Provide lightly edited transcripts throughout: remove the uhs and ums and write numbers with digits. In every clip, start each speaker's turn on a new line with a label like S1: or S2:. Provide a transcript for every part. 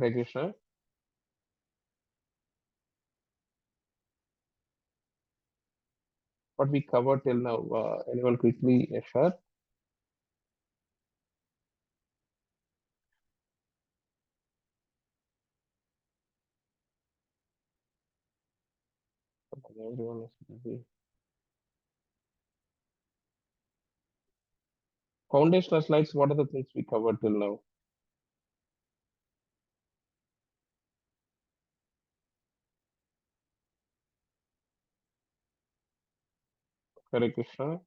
S1: Hare Krishna. What we covered till now, anyone quickly share? Everyone is busy. Foundational slides, what are the things we covered till now? Hare Krishna.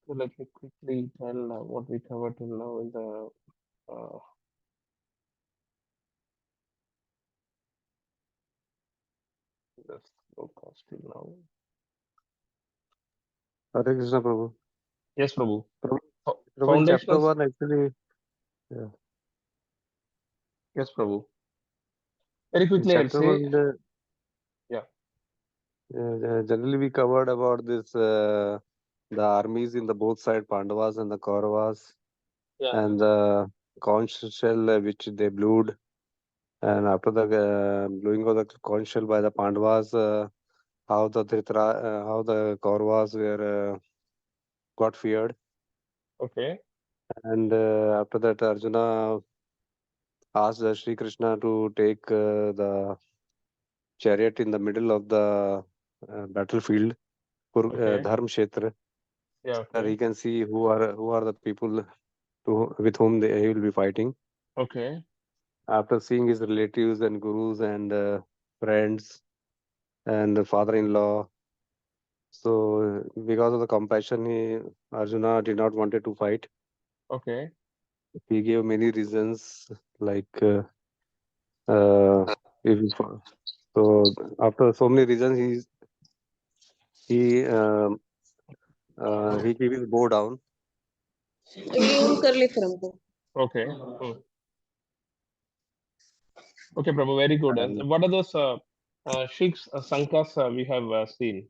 S1: So let me quickly tell what we covered till now in the this broadcast till now.
S2: Hare Krishna, Prabhu.
S1: Yes, Prabhu.
S2: Prabhu, in chapter
S1: Foundational.
S2: 1, actually, yeah.
S1: Yes, Prabhu. Very
S2: In
S1: quickly, I'll
S2: chapter
S1: say.
S2: 1,
S1: Yeah.
S2: generally we covered about this, the armies in the both side, Pandavas and the Kauravas,
S1: Yeah.
S2: and the conch shell which they blew. And after the blowing of the conch shell by the Pandavas, how the how the Kauravas were got feared.
S1: Okay.
S2: And after that, Arjuna asked Sri Krishna to take the chariot in the middle of the battlefield,
S1: Okay.
S2: Dharm Kshetra,
S1: Yeah.
S2: where he
S1: Okay.
S2: can see who are the people with whom he will be fighting.
S1: Okay.
S2: After seeing his relatives and gurus and friends and the father-in-law, so because of the compassion, Arjuna did not wanted to fight.
S1: Okay.
S2: He gave many reasons, like uh, if so after so many reasons, he um, he gave his bow down.
S3: Use कर ले फिर हमको
S1: Okay. Okay, Prabhu, very good. And
S2: And
S1: what are those Shikhs, Sankas we have seen?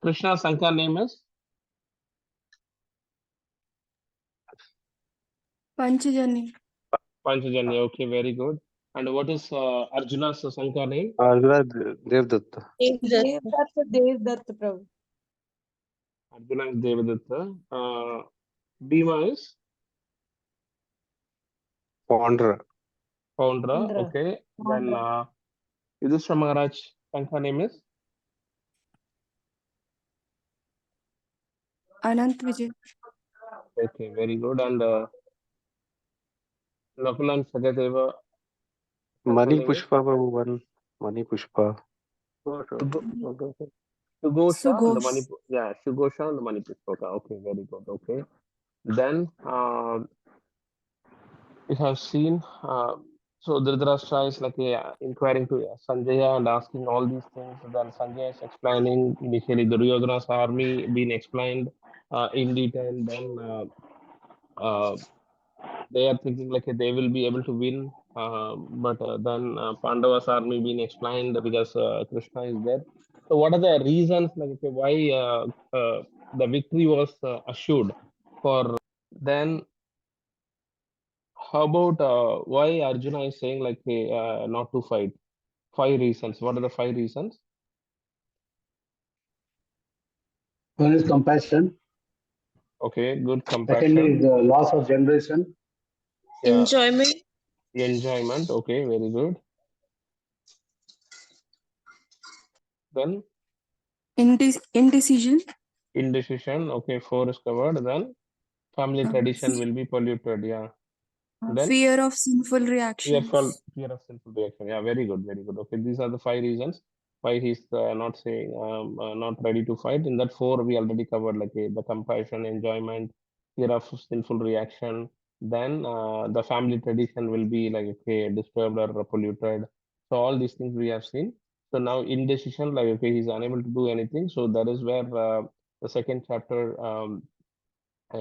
S1: Krishna Sanka name is
S3: Panchajanya
S1: Panchajanya. Okay, very good. And what is Arjuna's Sanka name?
S2: Arjuna Devdatta.
S3: Devdutt Prabhu
S1: Arjuna is Devadatta. Bhima is
S2: Pondra.
S1: Poundra.
S3: Poundra.
S1: Okay. Then Yudhishthira Maharaj Sanka name is
S3: Anant Vijay
S1: okay, very good. And Nakula and Sahadeva Sanka
S2: Mani
S1: name is
S2: Pushpa, Prabhu, one. Mani Pushpa.
S1: Sugosha and the
S3: सुघोष
S1: Manipur. Yeah, Sugosha and the Manipur. Okay, very good. Okay. Then we have seen so Dhritarashtra is like inquiring to Sanjaya and asking all these things. Then Sanjaya is explaining initially Duryodhana's army being explained in detail. Then they are thinking like they will be able to win, but then Pandava's army being explained because Krishna is there. So what are the reasons like okay, why the victory was assured for then? How about why Arjuna is saying like not to fight? 5 reasons. What are the 5 reasons?
S4: One is compassion.
S1: Okay, good
S4: Second
S1: compassion.
S4: is the loss of generation.
S1: Yeah,
S3: enjoyment
S1: enjoyment. Okay, very good. Then
S3: indecision
S1: indecision. Okay, 4 is covered. Then family tradition will be polluted. Yeah. Then
S3: fear of sinful reactions
S1: fear of sinful reaction. Yeah, very good, very good. Okay, these are the 5 reasons why he's not saying not ready to fight. In that 4, we already covered like the compassion, enjoyment, fear of sinful reaction. Then the family tradition will be like okay, disturbed or polluted. So all these things we have seen. So now indecision, like okay, he's unable to do anything. So that is where the second chapter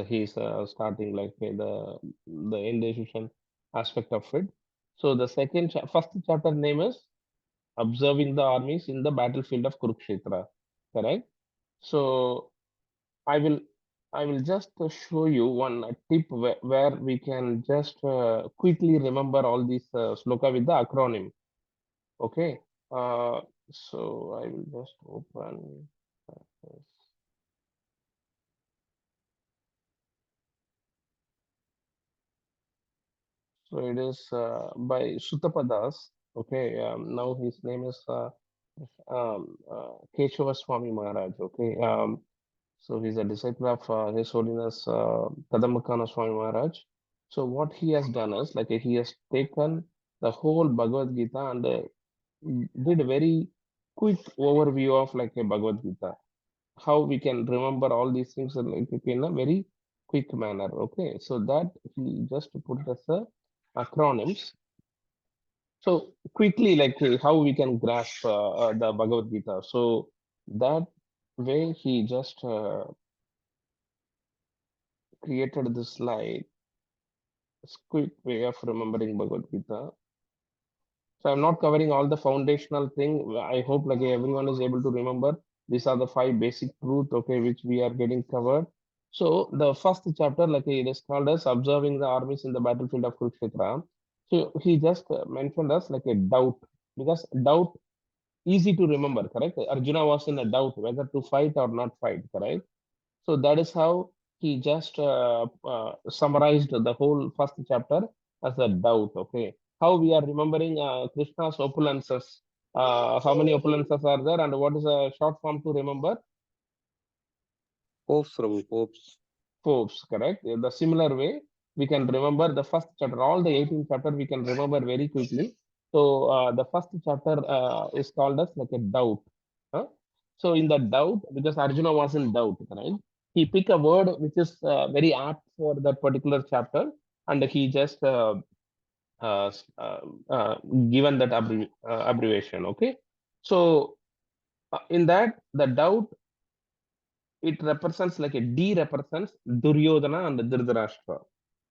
S1: he's starting like the indecision aspect of it. So the first chapter name is Observing the Armies in the Battlefield of Kurukshetra. Correct? So I will just show you one tip where we can just quickly remember all these sloka with the acronym. Okay. So I will just open this. So it is by Sutapadas. Okay. Now his name is Keshava Swami Maharaj. Okay. So he's a disciple of His Holiness Kadamakana Swami Maharaj. So what he has done is like he has taken the whole Bhagavad Gita and did a very quick overview of like a Bhagavad Gita. How we can remember all these things like in a very quick manner. Okay, so that he just put as a acronyms. So quickly, like how we can grasp the Bhagavad Gita. So that way he just created this slide, this quick way of remembering Bhagavad Gita. So I'm not covering all the foundational thing. I hope like everyone is able to remember. These are the 5 basic truth, okay, which we are getting covered. So the first chapter, like it is called as Observing the Armies in the Battlefield of Kurukshetra. So he just mentioned us like a doubt, because doubt easy to remember, correct? Arjuna was in a doubt whether to fight or not fight, correct? So that is how he just summarized the whole first chapter as a doubt. Okay, how we are remembering Krishna's opulences. How many opulences are there, and what is a short form to remember?
S2: Popes.
S1: Popes, correct. In the similar way, we can remember the first chapter. All the 18 chapter we can remember very quickly. So the first chapter is called as like a doubt. Huh? So in the doubt, because Arjuna was in doubt, right? He pick a word which is very apt for that particular chapter, and he just uh, s- uh, uh, given that abbreviation. Okay. So in that, the doubt, it represents like a D represents Duryodhana and Dhritarashtra.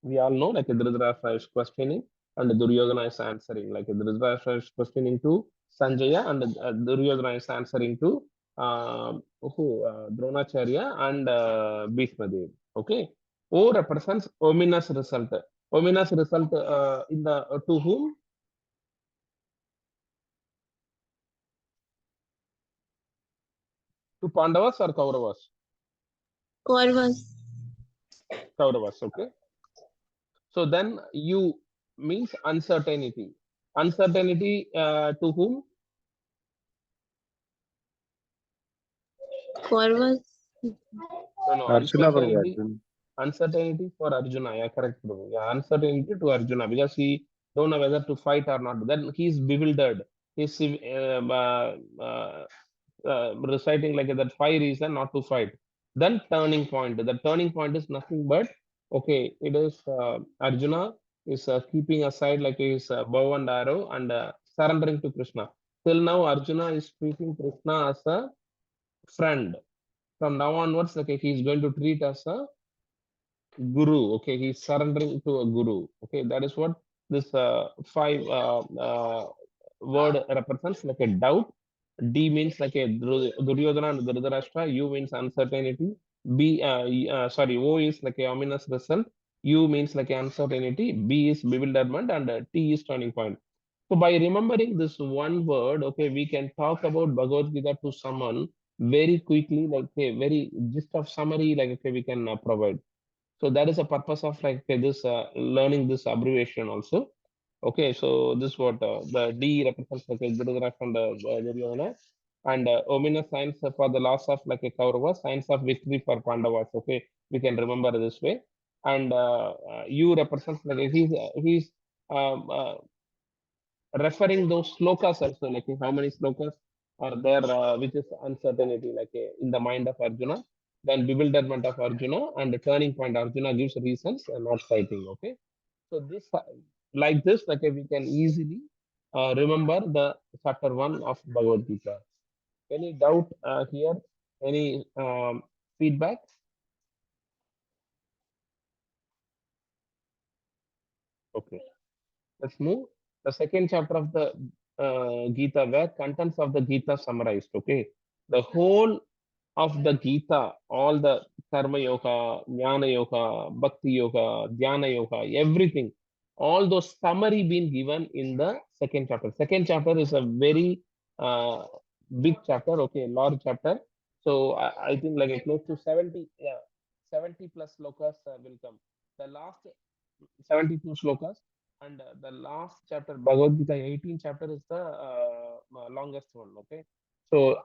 S1: We all know like a Dhritarashtra is questioning and Duryodhana is answering. Like a Dhritarashtra is questioning to Sanjaya and Duryodhana is answering to Dronacharya and Bhishma Dev. Okay. O represents ominous result. Ominous result in the to whom? To Pandavas or Kauravas?
S5: Kauravas.
S1: Kauravas. Okay. So then you means uncertainty. Uncertainty to whom?
S5: Kauravas.
S1: No,
S2: Arjuna
S1: uncertainty.
S2: Prabhu.
S1: Uncertainty for Arjuna. Yeah, correct, Prabhu. Yeah, uncertainty to Arjuna because he don't know whether to fight or not. Then he's bewildered. He's reciting like that 5 reasons not to fight. Then turning point. The turning point is nothing but okay. It is Arjuna is keeping aside like his bow and arrow and surrendering to Krishna. Till now, Arjuna is treating Krishna as a friend. From now onwards, okay, he's going to treat as a guru. Okay, he's surrendering to a guru. Okay, that is what this 5 word represents, like a doubt. D means like a Duryodhana and Dhritarashtra. U means uncertainty. Sorry, O is like a ominous result. U means like a uncertainty. B is bewilderment, and T is turning point. So by remembering this one word, okay, we can talk about Bhagavad Gita to someone very quickly, like a very gist of summary, like okay, we can provide. So that is the purpose of like this learning this abbreviation also. Okay, so this what the D represents like a Dhritarashtra and Duryodhana, and Omina signs for the loss of like a Kaurava, signs of victory for Pandavas. Okay, we can remember this way, and U represents like he's um, uh, referring those slokas also, like how many slokas are there, which is uncertainty, like in the mind of Arjuna, then bewilderment of Arjuna, and the turning point. Arjuna gives reasons and not fighting. Okay, so this like this, like we can easily remember the chapter 1 of Bhagavad Gita. Any doubt here? Any feedback? Okay, let's move. the second chapter of the Gita, where contents of the Gita summarized. Okay, the whole of the Gita, all the Karma Yoga, Jnana Yoga, Bhakti Yoga, Dhyana Yoga, everything, all those summary being given in the second chapter. Second chapter is a very big chapter, okay, large chapter. So I think like a close to 70, yeah, 70 plus slokas will come. The last 72 slokas, and the last chapter, Bhagavad Gita, 18 chapter is the longest one, okay. So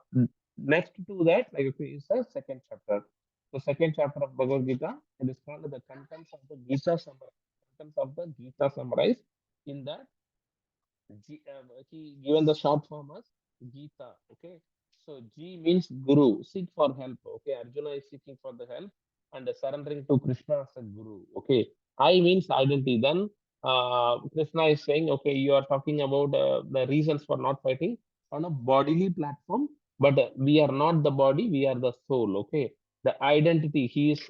S1: next to that, like okay, is the second chapter. The second chapter of Bhagavad Gita, it is called the contents of the Gita summary. Contents of the Gita summarized in that he given the short form as Gita. Okay, so G means Guru, seek for help. Okay, Arjuna is seeking for the help and surrendering to Krishna as a Guru. Okay, I means identity. Then Krishna is saying, okay, you are talking about the reasons for not fighting on a bodily platform, but we are not the body, we are the soul. Okay, the identity he is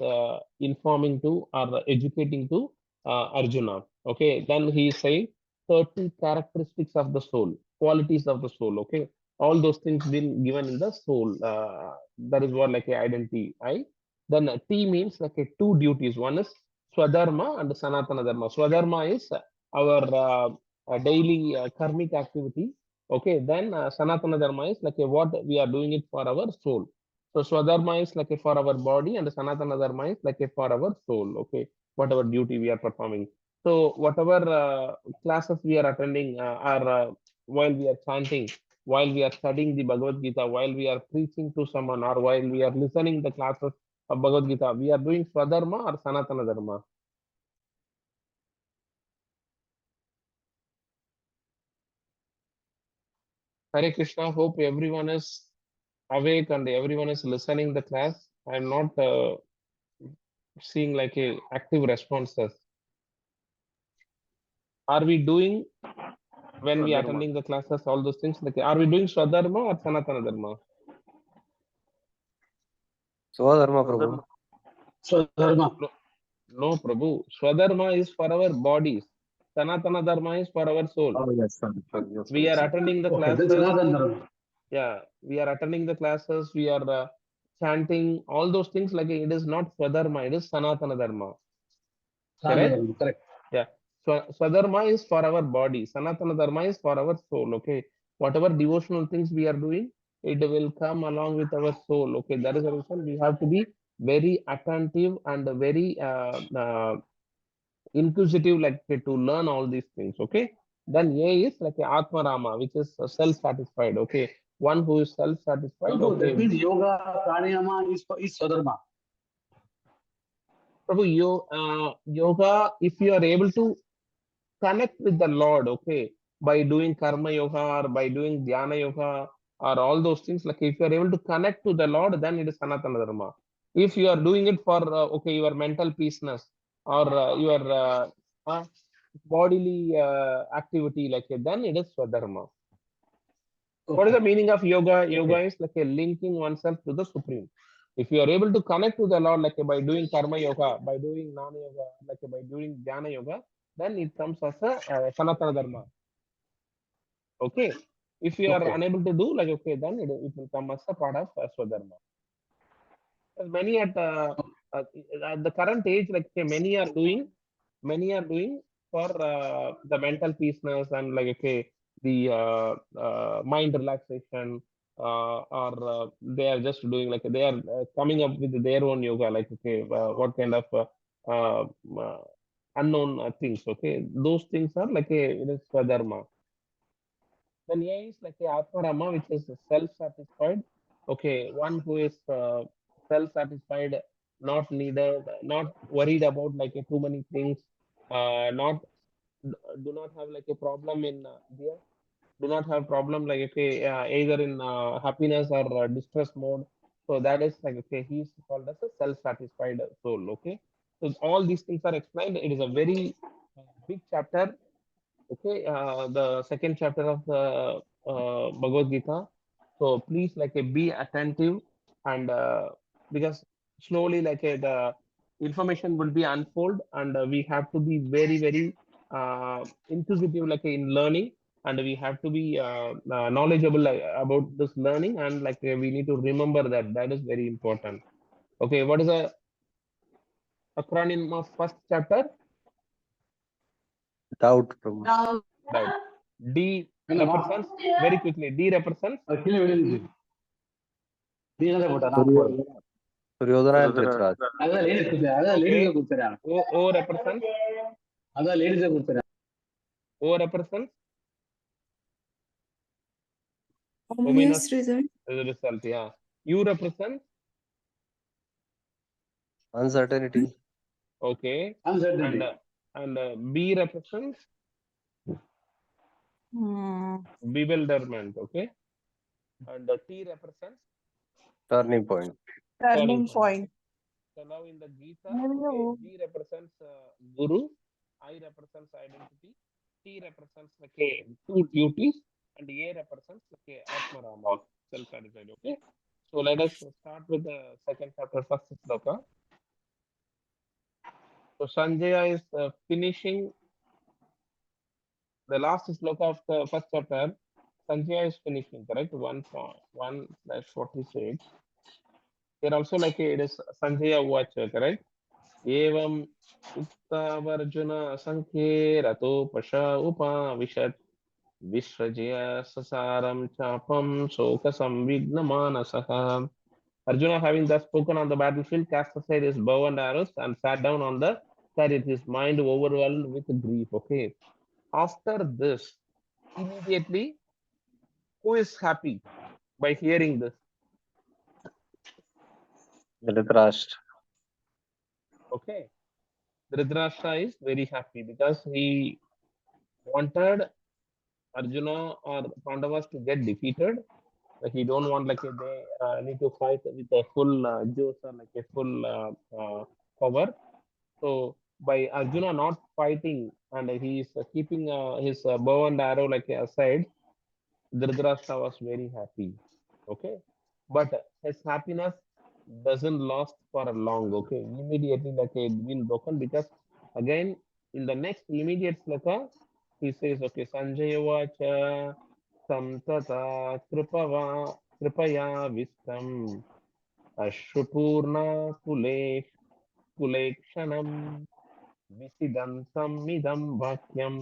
S1: informing to or educating to Arjuna. Okay, then he is saying certain characteristics of the soul, qualities of the soul. Okay, all those things been given in the soul. That is what like a identity. I then T means like a two duties. One is Swadharma and Sanatana Dharma. Swadharma is our daily karmic activity. Okay, then Sanatana Dharma is like a, what we are doing it for our soul. So Swadharma is like a for our body, and Sanatana Dharma is like a for our soul. Okay, whatever duty we are performing. So whatever classes we are attending are while we are chanting, while we are studying the Bhagavad Gita, while we are preaching to someone, or while we are listening the classes of Bhagavad Gita, we are doing Swadharma or Sanatana Dharma. Hare Krishna. Hope everyone is awake and everyone is listening the class. I am not seeing like a active responses. Are we doing when we are
S2: Swadharma.
S1: attending the classes all those things? Like, are we doing Swadharma or Sanatana Dharma?
S2: Swadharma, Prabhu.
S4: So dharma.
S1: No, no, Prabhu. Swadharma is for our bodies. Sanatana Dharma is for our soul.
S2: Oh, yes, sir. Yes,
S1: We are
S2: yes.
S1: attending the
S4: Okay, then
S1: classes.
S4: Sanatan dharma.
S1: Yeah, we are attending the classes. We are chanting all those things. Like it is not Swadharma, it is Sanatana Dharma.
S4: Sanatan
S1: Correct?
S4: dharma, correct.
S1: Yeah. So Swadharma is for our body. Sanatana Dharma is for our soul. Okay. Whatever devotional things we are doing, it will come along with our soul. Okay. That is the reason we have to be very attentive and very inquisitive, like to learn all these things. Okay. Then A is like a Atma Rama, which is self-satisfied. Okay. One who is self-satisfied.
S4: Prabhu, that
S1: Okay.
S4: means yoga, pranayama is swadharma.
S1: Prabhu, yoga, if you are able to connect with the Lord, okay, by doing karma yoga or by doing dhyana yoga or all those things, like if you are able to connect to the Lord, then it is Sanatana Dharma. If you are doing it for, okay, your mental peaceness or your bodily activity, like then it is Swadharma. What is the
S4: Okay.
S1: meaning of yoga? Yoga
S4: Okay.
S1: is like a linking oneself to the Supreme. If you are able to connect to the Lord, like by doing karma yoga, by doing jnana yoga, like by doing dhyana yoga, then it comes as a Sanatana Dharma. Okay. If you are
S4: Okay.
S1: unable to do, like okay, then it will come as a part of Swadharma. Many uh, at the current age, like okay, many are doing for the mental peaceness and like okay, the mind relaxation, or they are just doing like they are coming up with their own yoga, like okay, what kind of uh, uh, unknown things. Okay, those things are like a it is Swadharma. Then A is like a Atmarama, which is self-satisfied. Okay, one who is self-satisfied, not needed, not worried about like too many things, not do not have like a problem in there, do not have problem like okay, either in happiness or distress mode. So that is like okay, he is called as a self-satisfied soul. Okay, so all these things are explained. It is a very big chapter. Okay, the second chapter of the Bhagavad Gita. So please, like, be attentive and because slowly, like, the information will be unfold, and we have to be very, very inquisitive like in learning, and we have to be knowledgeable about this learning, and like we need to remember that. That is very important. Okay, what is the acronym of first chapter?
S2: Doubt, Prabhu.
S1: Right. D represents, very quickly, D represents
S4: ಕೀழே விழுந்துச்சு நீங்க போட்டா நான் போடுறேன்
S2: Suryodhana and Dhritarashtra.
S4: அதான் ladies அதான்
S1: okay.
S4: லேடிஸை கொடுத்துறேன்
S1: O represents,
S4: அதான் லேடிஸை கொடுத்துறேன்
S1: O represents
S3: Ominous result.
S1: the result. Yeah. U represents,
S2: Uncertainty.
S1: okay,
S4: uncertainty
S1: and B represents bewilderment. Okay, and T represents
S2: Turning point.
S3: Turning point.
S1: So now in the Gita, okay, G represents Guru, I represents identity, T represents okay, two duties, and A represents okay, Atmarama, self-satisfied. Okay, so let us start with the second chapter, first sloka. So Sanjaya is finishing the last sloka of the first chapter. Sanjaya is finishing, correct? 1/1/46. Here also like it is Sanjaya watch, correct? Evam Uttavarjuna Sankhe Rato Pasha Upa Vishat Vishrajya Sasaram Chapam Soka Samvigna Manasaha. Arjuna, having thus spoken on the battlefield, cast aside his bow and arrows and sat down on the chariot, his mind overwhelmed with grief. Okay. After this, immediately, who is happy by hearing this?
S2: Dhritarashtra.
S1: Okay. Dhritarashtra is very happy because he wanted Arjuna or Pandavas to get defeated. Like he don't want like they need to fight with a full juice or like a full power. So by Arjuna not fighting and he is keeping his bow and arrow like aside, Dhritarashtra was very happy. Okay, but his happiness doesn't last for long. Okay, immediately like it been broken because again in the next immediate sloka he says, okay, Sanjaya vacha samtata kripaya vistam ashupurna kulekshanam visidantam idam vakyam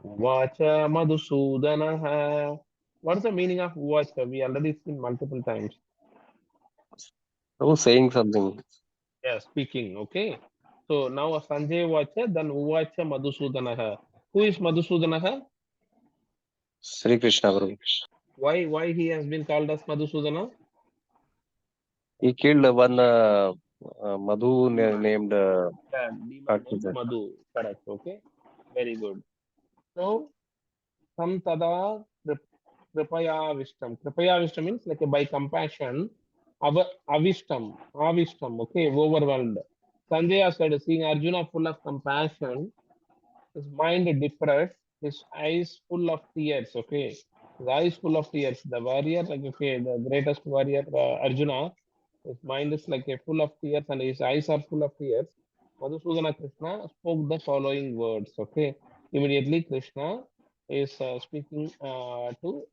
S1: vacha madhusudanaha. What is the meaning of vacha? We already seen multiple times.
S2: Prabhu saying something.
S1: Yeah, speaking. Okay. So now Sanjay vacha, then uvacha madhusudanaha. Who is madhusudanaha?
S2: Sri Krishna, Prabhu.
S1: Why he has been called as Madhusudana?
S2: He killed one Madhu named
S1: Yeah, demon named
S2: Architect.
S1: Madhu. Correct. Okay. Very good. So samtada kripaya vishtam. Kripaya vishtam means like by compassion. Avishtam. Okay. Overwhelmed. Sanjaya said, seeing Arjuna full of compassion, his mind depressed, his eyes full of tears. Okay. His eyes full of tears. The warrior, like okay, the greatest warrior, Arjuna, his mind is like a full of tears and his eyes are full of tears. Madhusudana Krishna spoke the following words. Okay. Immediately Krishna is speaking to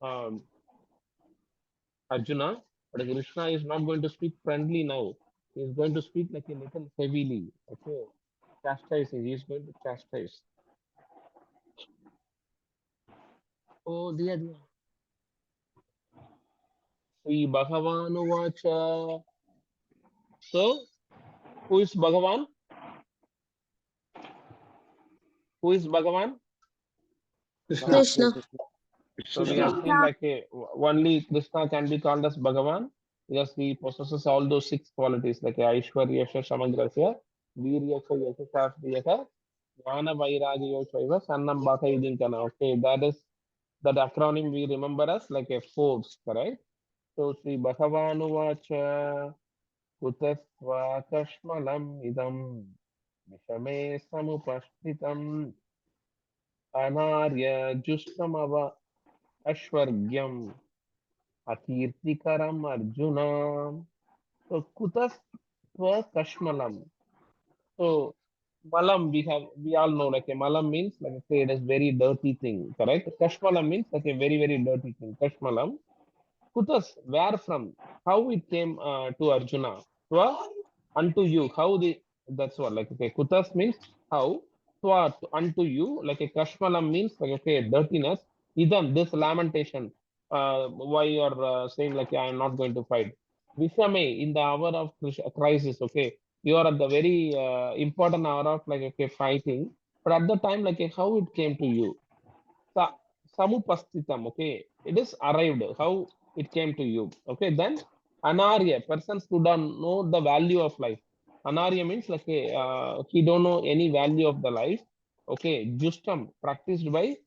S1: Arjuna, but Krishna is not going to speak friendly now. He is going to speak like a little heavily. Okay. Chastising. He is going to chastise. Oh, dear. Sri Bhagavan Vacha. So, who is Bhagavan? Who is Bhagavan?
S5: Krishna.
S1: So we have seen like only Krishna can be called as Bhagavan because he possesses all those six qualities like Aishwaryasha, Samagrasya, Viryasya, Yasha, Shastriyaka, Jnana, Vairagya, Shaiva, Sannam, Bhaka, Idinkana. Okay, that acronym we remember as like a force, correct? So Sri Bhagavanu Vacha Kutasva Kashmalam Idam Vishame Samupashtitam Anarya Justamava Ashwargyam Akirtikaram Arjuna. So Kutasva Kashmalam. So Malam, we all know like a malam means like okay, it is very dirty thing, correct? Kashmalam means like a very, very dirty thing. Kashmalam. Kutas, where from? How it came to Arjuna? Twa, unto you. How the that's what like okay. Kutas means how. Twa, unto you. Like a Kashmalam means like okay, dirtiness. Idam, this lamentation. Why you are saying like I am not going to fight. Vishame, in the hour of crisis, okay. You are at the very important hour of like okay fighting. But at the time, like how it came to you. Sa samupastitam, okay. It is arrived. How it came to you. Okay, then anarya, persons who don't know the value of life. Anarya means like he don't know any value of the life. Okay, justam practiced by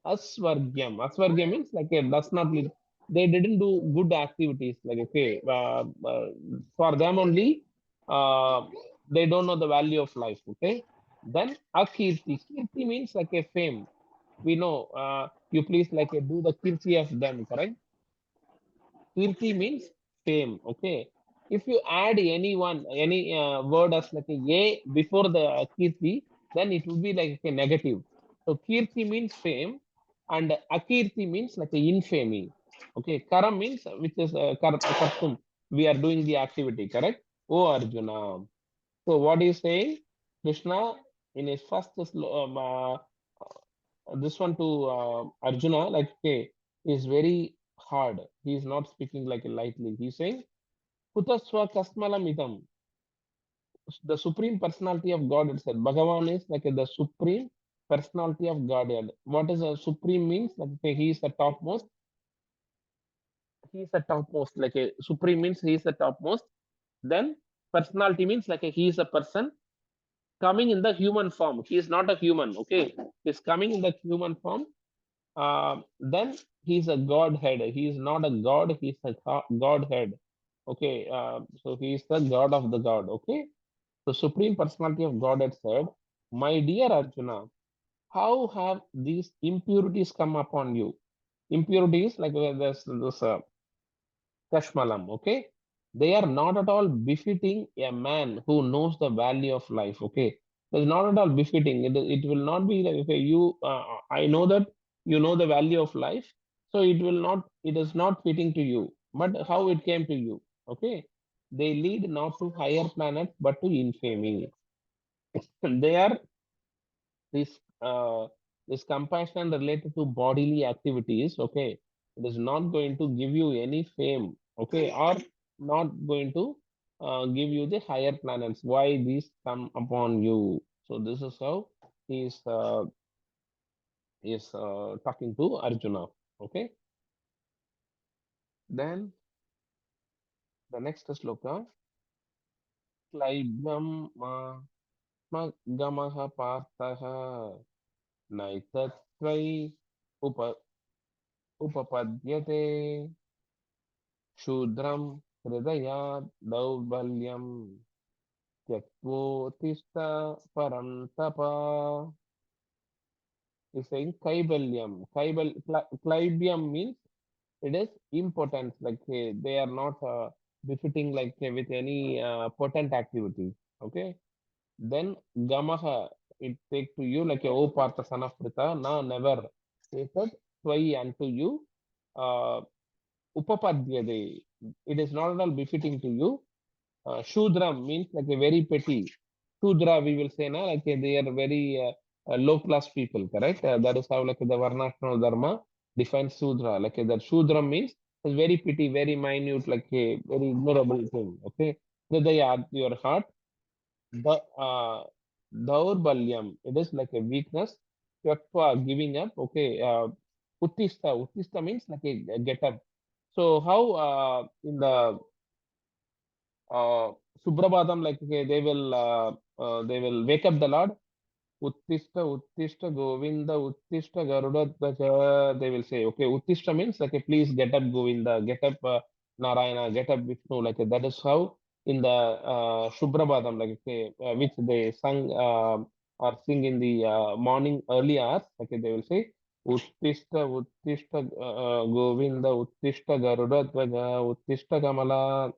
S1: asvargyam. Asvargyam means like does not live. They didn't do good activities. Like okay, for them only, they don't know the value of life. Okay, then akirti. Kirti means like a fame. We know you please like do the kirti of them, correct? Kirti means fame, okay. If you add any word as like a before the kirti, then it will be like a negative. So kirti means fame, and akirti means like a infamy. Okay, karam means which is kartum. We are doing the activity, correct? Oh Arjuna. So what is saying? Krishna in his first this one to Arjuna, like, okay, is very hard. He is not speaking like lightly. He's saying, Kutaswa Kasmalam Idam, the supreme personality of God itself. Bhagavan is like the supreme personality of God. And what is a supreme means? Like, okay, he is the topmost. He is the topmost. Like a supreme means he is the topmost. Then personality means like he is a person coming in the human form. He is not a human. Okay, he is coming in the human form. Then he's a godhead. He is not a god, he's a godhead. Okay, so he is the god of the god. Okay, the supreme personality of God had said, my dear Arjuna, how have these impurities come upon you? Impurities, like this Kashmalam, okay? They are not at all befitting a man who knows the value of life, okay? It's not at all befitting. It will not be like, okay, I know that you know the value of life, so it is not fitting to you. But how it came to you, okay? They lead not to higher planets, but to infamy. They are this this compassion related to bodily activities, okay, it is not going to give you any fame, okay, or not going to give you the higher planets. Why these come upon you? So this is how he is talking to Arjuna. Okay, then the next sloka, klaibyam gamah partah naitattvai upa upapadyate शूद्रं हृदयात् दौर्बल्यं त्यक्त्वोत्तिष्ठ परन्तप. Is saying kaibalyam. Klaibyam means it is impotence, like they are not befitting like with any potent activity. Okay. Then gamaha, it take to you like O Partha son of Pritha, na never. Etat twai unto you. Upapadyade. It is not at all befitting to you. Shudra means like a very petty. Shudra, we will say, na, like they are very low class people, correct? That is how like the Varnashram Dharma defines Shudra. Like that Shudra means it's very petty, very minute, like a very ignorable thing. Okay. Hridaya, your heart. The Daurbalyam, it is like a weakness. Tyaktva, giving up. Okay. Uttista. Uttista means like a get up. So how in the Subrabhadam, like okay, they will wake up the Lord. Uttishta, Uttishta, Govinda, Uttishta, Garuda. They will say, okay, Uttishta means like, please get up, Govinda, get up, Narayana, get up, Vishnu. Like that is how in the Subrabhadam, like okay, which they sung or sing in the morning early hours. Okay, they will say, Uttishta, Uttishta, Govinda, Uttishta, Garuda, Uttishta, Kamala.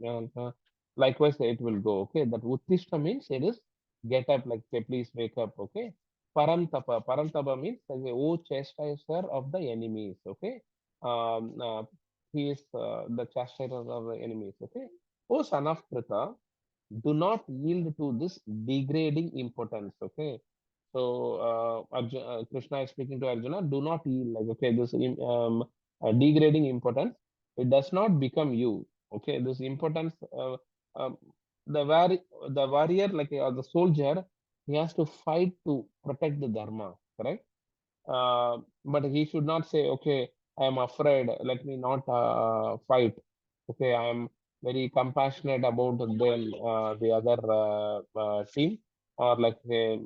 S1: Likewise, it will go. Okay, that Uttishta means it is get up, like, okay, please wake up, okay. Parantapa means like, oh chastiser of the enemies, okay. He is the chastiser of the enemies, okay. Oh son of Krita, do not yield to this degrading importance, okay. So Krishna is speaking to Arjuna, do not yield, like, okay, this degrading importance, it does not become you, okay. This importance, um, the the warrior, like, the soldier, he has to fight to protect the dharma, correct. But he should not say, okay, I am afraid, let me not fight. Okay, I am very compassionate about them, the other team, or like I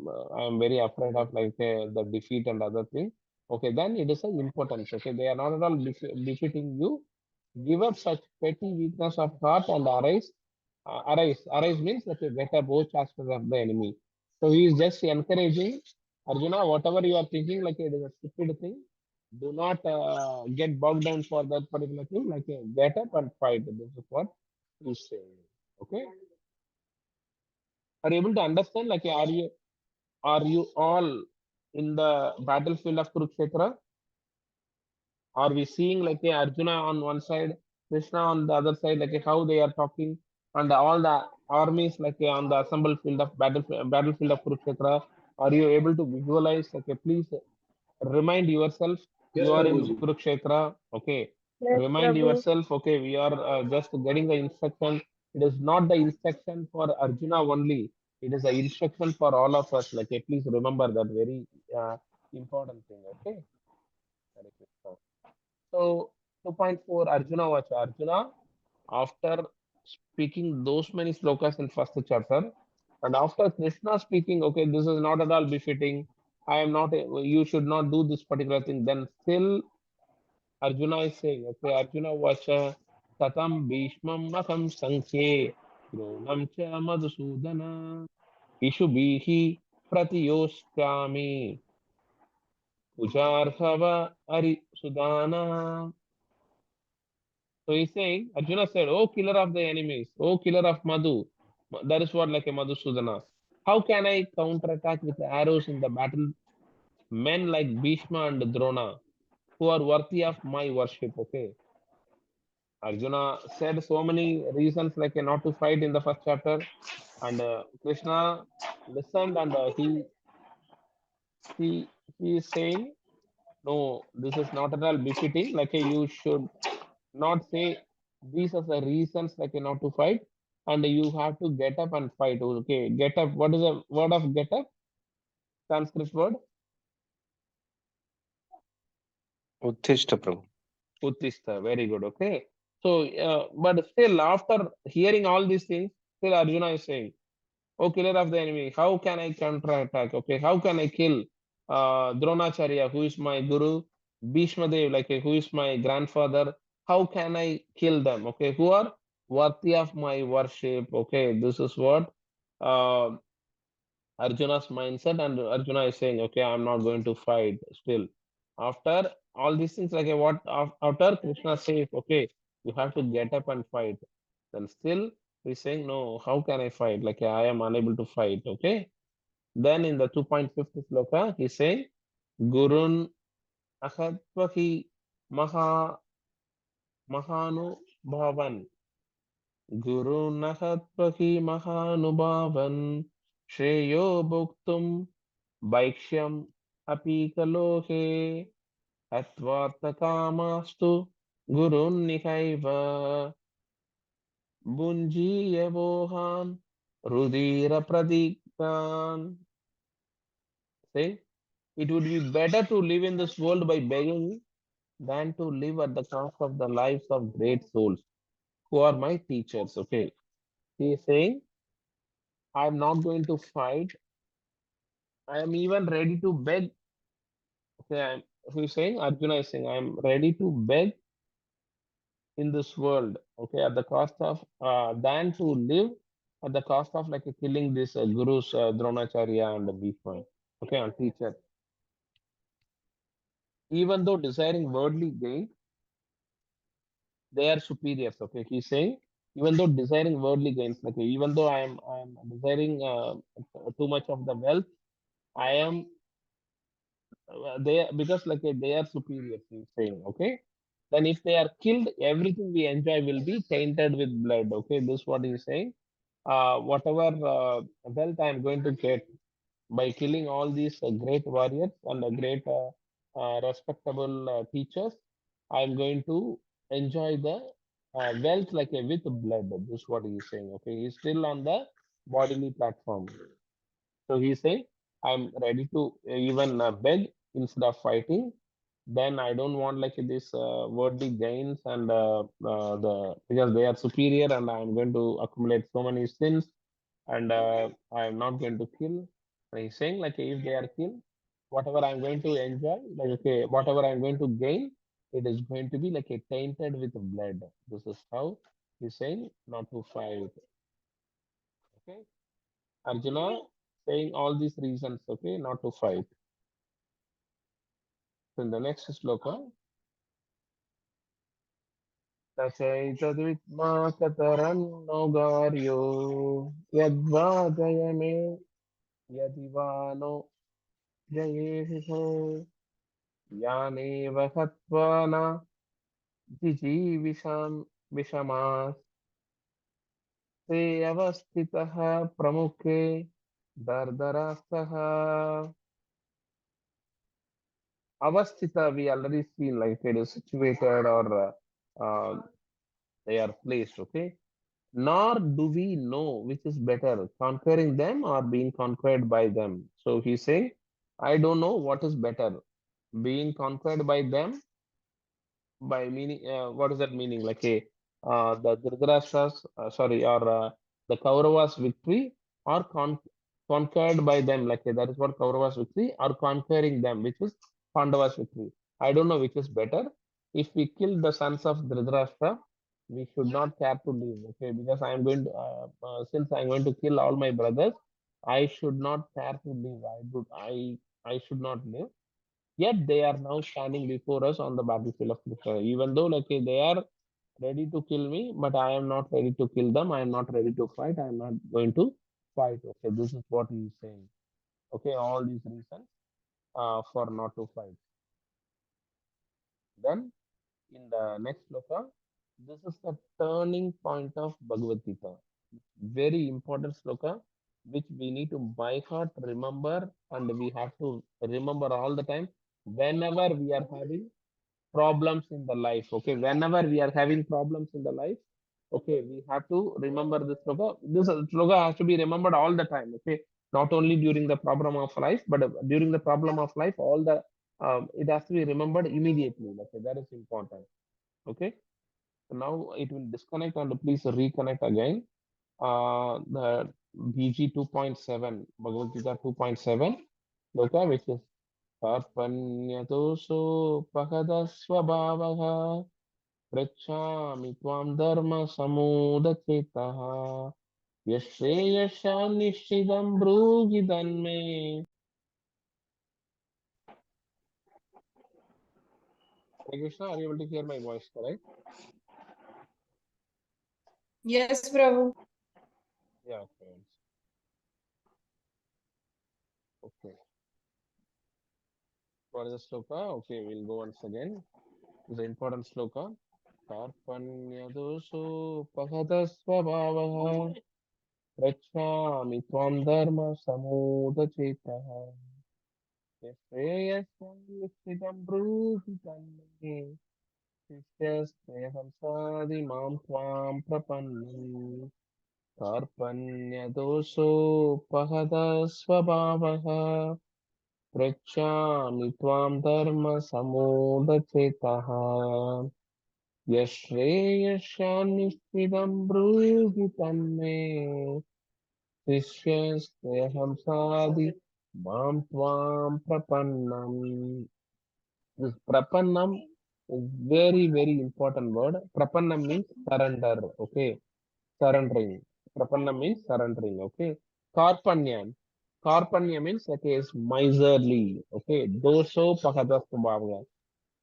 S1: am very afraid of like the defeat and other thing. Okay, then it is an importance. Okay, they are not at all defeating you. Give up such petty weakness of heart and arise. Arise means that you get a bow aspect of the enemy. So he is just encouraging Arjuna, whatever you are thinking, like it is a stupid thing. Do not get bogged down for that particular thing. Like get up and fight. This is what he's saying. Okay, are you able to understand? Like, are you all in the battlefield of Kurukshetra? Are we seeing like a Arjuna on one side, Krishna on the other side, like how they are talking, and all the armies like on the assembled field of battlefield of Kurukshetra? Are you able to visualize? Like, please remind yourself
S4: Yes,
S1: you are in
S4: Prabhuji.
S1: Kurukshetra. Okay,
S3: Yes,
S1: remind
S3: Prabhu.
S1: yourself. Okay, we are just getting the instruction. It is not the instruction for Arjuna only. It is the instruction for all of us. Like, please remember that very important thing. Okay. Hare Krishna. So 2.4 Arjuna Vacha. Arjuna, after speaking those many slokas in first chapter, and after Krishna speaking, okay, this is not at all befitting. I am not. You should not do this particular thing. Then still Arjuna is saying, okay, Arjuna Vacha Tatam Bhishmam Maham Sankhye Dronam Cha Madhusudana Ishubihi Pratiyoshyami Pujarhava Ari Sudana. So he's saying, Arjuna said, oh, killer of the enemies, oh, killer of Madhu. That is what like a Madhusudana. How can I counterattack with arrows in the battle? Men like Bhishma and Drona, who are worthy of my worship. Okay. Arjuna said so many reasons like not to fight in the first chapter. And Krishna listened and he, he is saying, no, this is not at all befitting. Like you should not say these are the reasons like not to fight, and you have to get up and fight. Okay, get up. What is the word of get up? Sanskrit word
S2: Uttishta Prabhu.
S1: uttishta. Very good. Okay. So, but still, after hearing all these things, still Arjuna is saying, "Oh, killer of the enemy, how can I counterattack? Okay, how can I kill Dronacharya, who is my guru, Bhishma Dev, like who is my grandfather? How can I kill them? Okay, who are worthy of my worship? Okay, this is what uh, Arjuna's mindset, and Arjuna is saying, okay, I'm not going to fight still. After all these things, like what after Krishna says, okay, you have to get up and fight. Then still he's saying, no, how can I fight? Like I am unable to fight. Okay. Then in the 2.50 sloka, he's saying, Gurun Ahatvahi Maha Mahanu Bhavan. Gurun Ahatvahi Mahanubhavan. Shreyo Bhuktum Bhaiksyam Apikalohe Atvartakamastu Gurun Nihaiva Bunjiyevohan Rudira Pradiktan. Say, it would be better to live in this world by begging than to live at the cost of the lives of great souls who are my teachers. Okay. He is saying, I'm not going to fight. I am even ready to beg. Okay, he's saying, Arjuna is saying, I'm ready to beg in this world, okay, at the cost of than to live at the cost of like killing this gurus Dronacharya and the Bhishma, okay, and teacher. Even though desiring worldly gain, they are superiors. Okay, he's saying even though desiring worldly gains, like even though I am desiring too much of the wealth, I am they because like they are superior, he's saying. Okay, then if they are killed, everything we enjoy will be tainted with blood. Okay, this is what he's saying. Whatever wealth I am going to get by killing all these great warriors and great respectable teachers, I'm going to enjoy the wealth like with blood. This is what he's saying. Okay, he's still on the bodily platform. So he's saying, I'm ready to even beg instead of fighting. Then I don't want like this worldly gains and the because they are superior and I'm going to accumulate so many sins and I am not going to kill. And he's saying like if they are killed, whatever I'm going to enjoy, like okay, whatever I'm going to gain, it is going to be like a tainted with blood. This is how he's saying not to fight. Okay, Arjuna saying all these reasons, okay, not to fight. So in the next sloka, तचैतद्विद्मा कतरन्नो गार्यो यद्वा जयमे यदि वा no जयेहि यानेव हत्वा न जिजीविषाम् विषमास्ते अवस्थितः प्रमुखे दर्दरास्तः avasthita we already seen like it is situated or they are placed. Okay, nor do we know which is better, conquering them or being conquered by them. So he's saying, I don't know what is better, being conquered by them, by meaning, what is that meaning? Like a the Dhritarashtra's, sorry, or the Kauravas victory, or conquered by them, like that is what Kauravas victory, or conquering them, which is Pandavas victory. I don't know which is better. If we kill the sons of Dhritarashtra, we should not care to live, okay? Because I am going to, since I am going to kill all my brothers, I should not care to live. I should not live. Yet they are now standing before us on the battlefield of Krishna. Even though like they are ready to kill me, but I am not ready to kill them. I am not ready to fight. I am not going to fight. Okay, this is what he is saying. Okay, all these reasons for not to fight. Then in the next sloka, this is the turning point of Bhagavad Gita. Very important sloka, which we need to by heart remember, and we have to remember all the time whenever we are having problems in the life. Okay, whenever we are having problems in the life, okay, we have to remember this sloka. This sloka has to be remembered all the time. Okay, not only during the problem of life, but during the problem of life, all the it has to be remembered immediately. Okay, that is important. Okay, so now it will disconnect and please reconnect again. The BG 2.7, Bhagavad Gita 2.7, sloka, which is Karpanyatosopahadasvabhavaha Prachami Tvam Dharma Samudachetaha Yashreyasha Nishchidam Brughi Tanme. Hare Krishna, are you able to hear my voice, correct?
S3: Yes, Prabhu.
S1: Yeah, friends. Okay. What is the sloka? Okay, we'll go once again. The important sloka. Karpanyadosopahadasvabhavaha Prachami Tvam Dharma Samudachetaha Yashreyasam Brūhi Tanme Shishyasteham Sadi Mam Tvam Prapannam Karpanyadosho Pahada Swabhavaha Prachami Tvam Dharma Samudachetaha Yashreyasam Brūhi Tanme Sishyasteham Sadi Mam Tvam Prapannam. This Prapannam is very, very important word. Prapannam means surrender. Okay. Surrendering. Prapannam means surrendering. Okay. Karpanyam. Karpanya means like is miserly. Okay. Doso pakadasvabhava.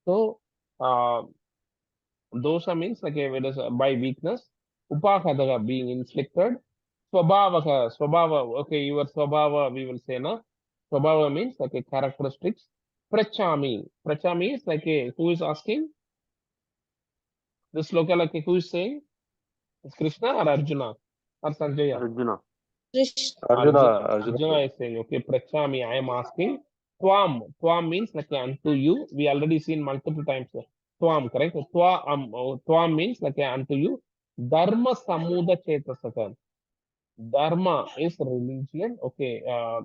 S1: So, uh, dosa means like it is by weakness. Upahadaga being inflicted. Swabhava, okay, your swabhava, we will say, no? Swabhava means like a characteristics. Prachami is like a, who is asking? This local, like a, who is saying? Is Krishna or Arjuna? Or Sanjaya?
S2: Arjuna.
S5: Krishna.
S1: Arjuna is saying, okay, Prachami, I am asking. Twam means like unto you. We already seen multiple times. Twam, correct? Twam means like unto you. Dharma Samuda Chetasaka. Dharma is religion. Okay,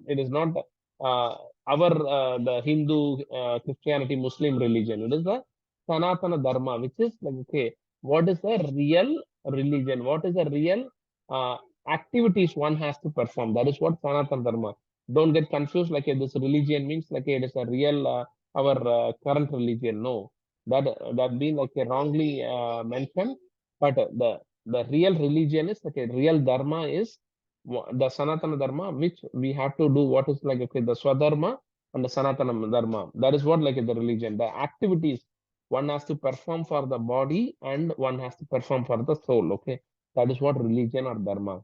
S1: it is not the Hindu, Christianity, Muslim religion. It is the Sanatana Dharma, which is like, okay, what is the real religion? What is the real uh, activities one has to perform? That is what Sanatana Dharma. Don't get confused. Like this religion means like it is a real our current religion. No, that being like wrongly mentioned. But the real religion is like a real dharma is the Sanatana Dharma, which we have to do what is like okay, the Swadharma and the Sanatana Dharma. That is what like the religion, the activities one has to perform for the body and one has to perform for the soul. Okay, that is what religion or Dharma.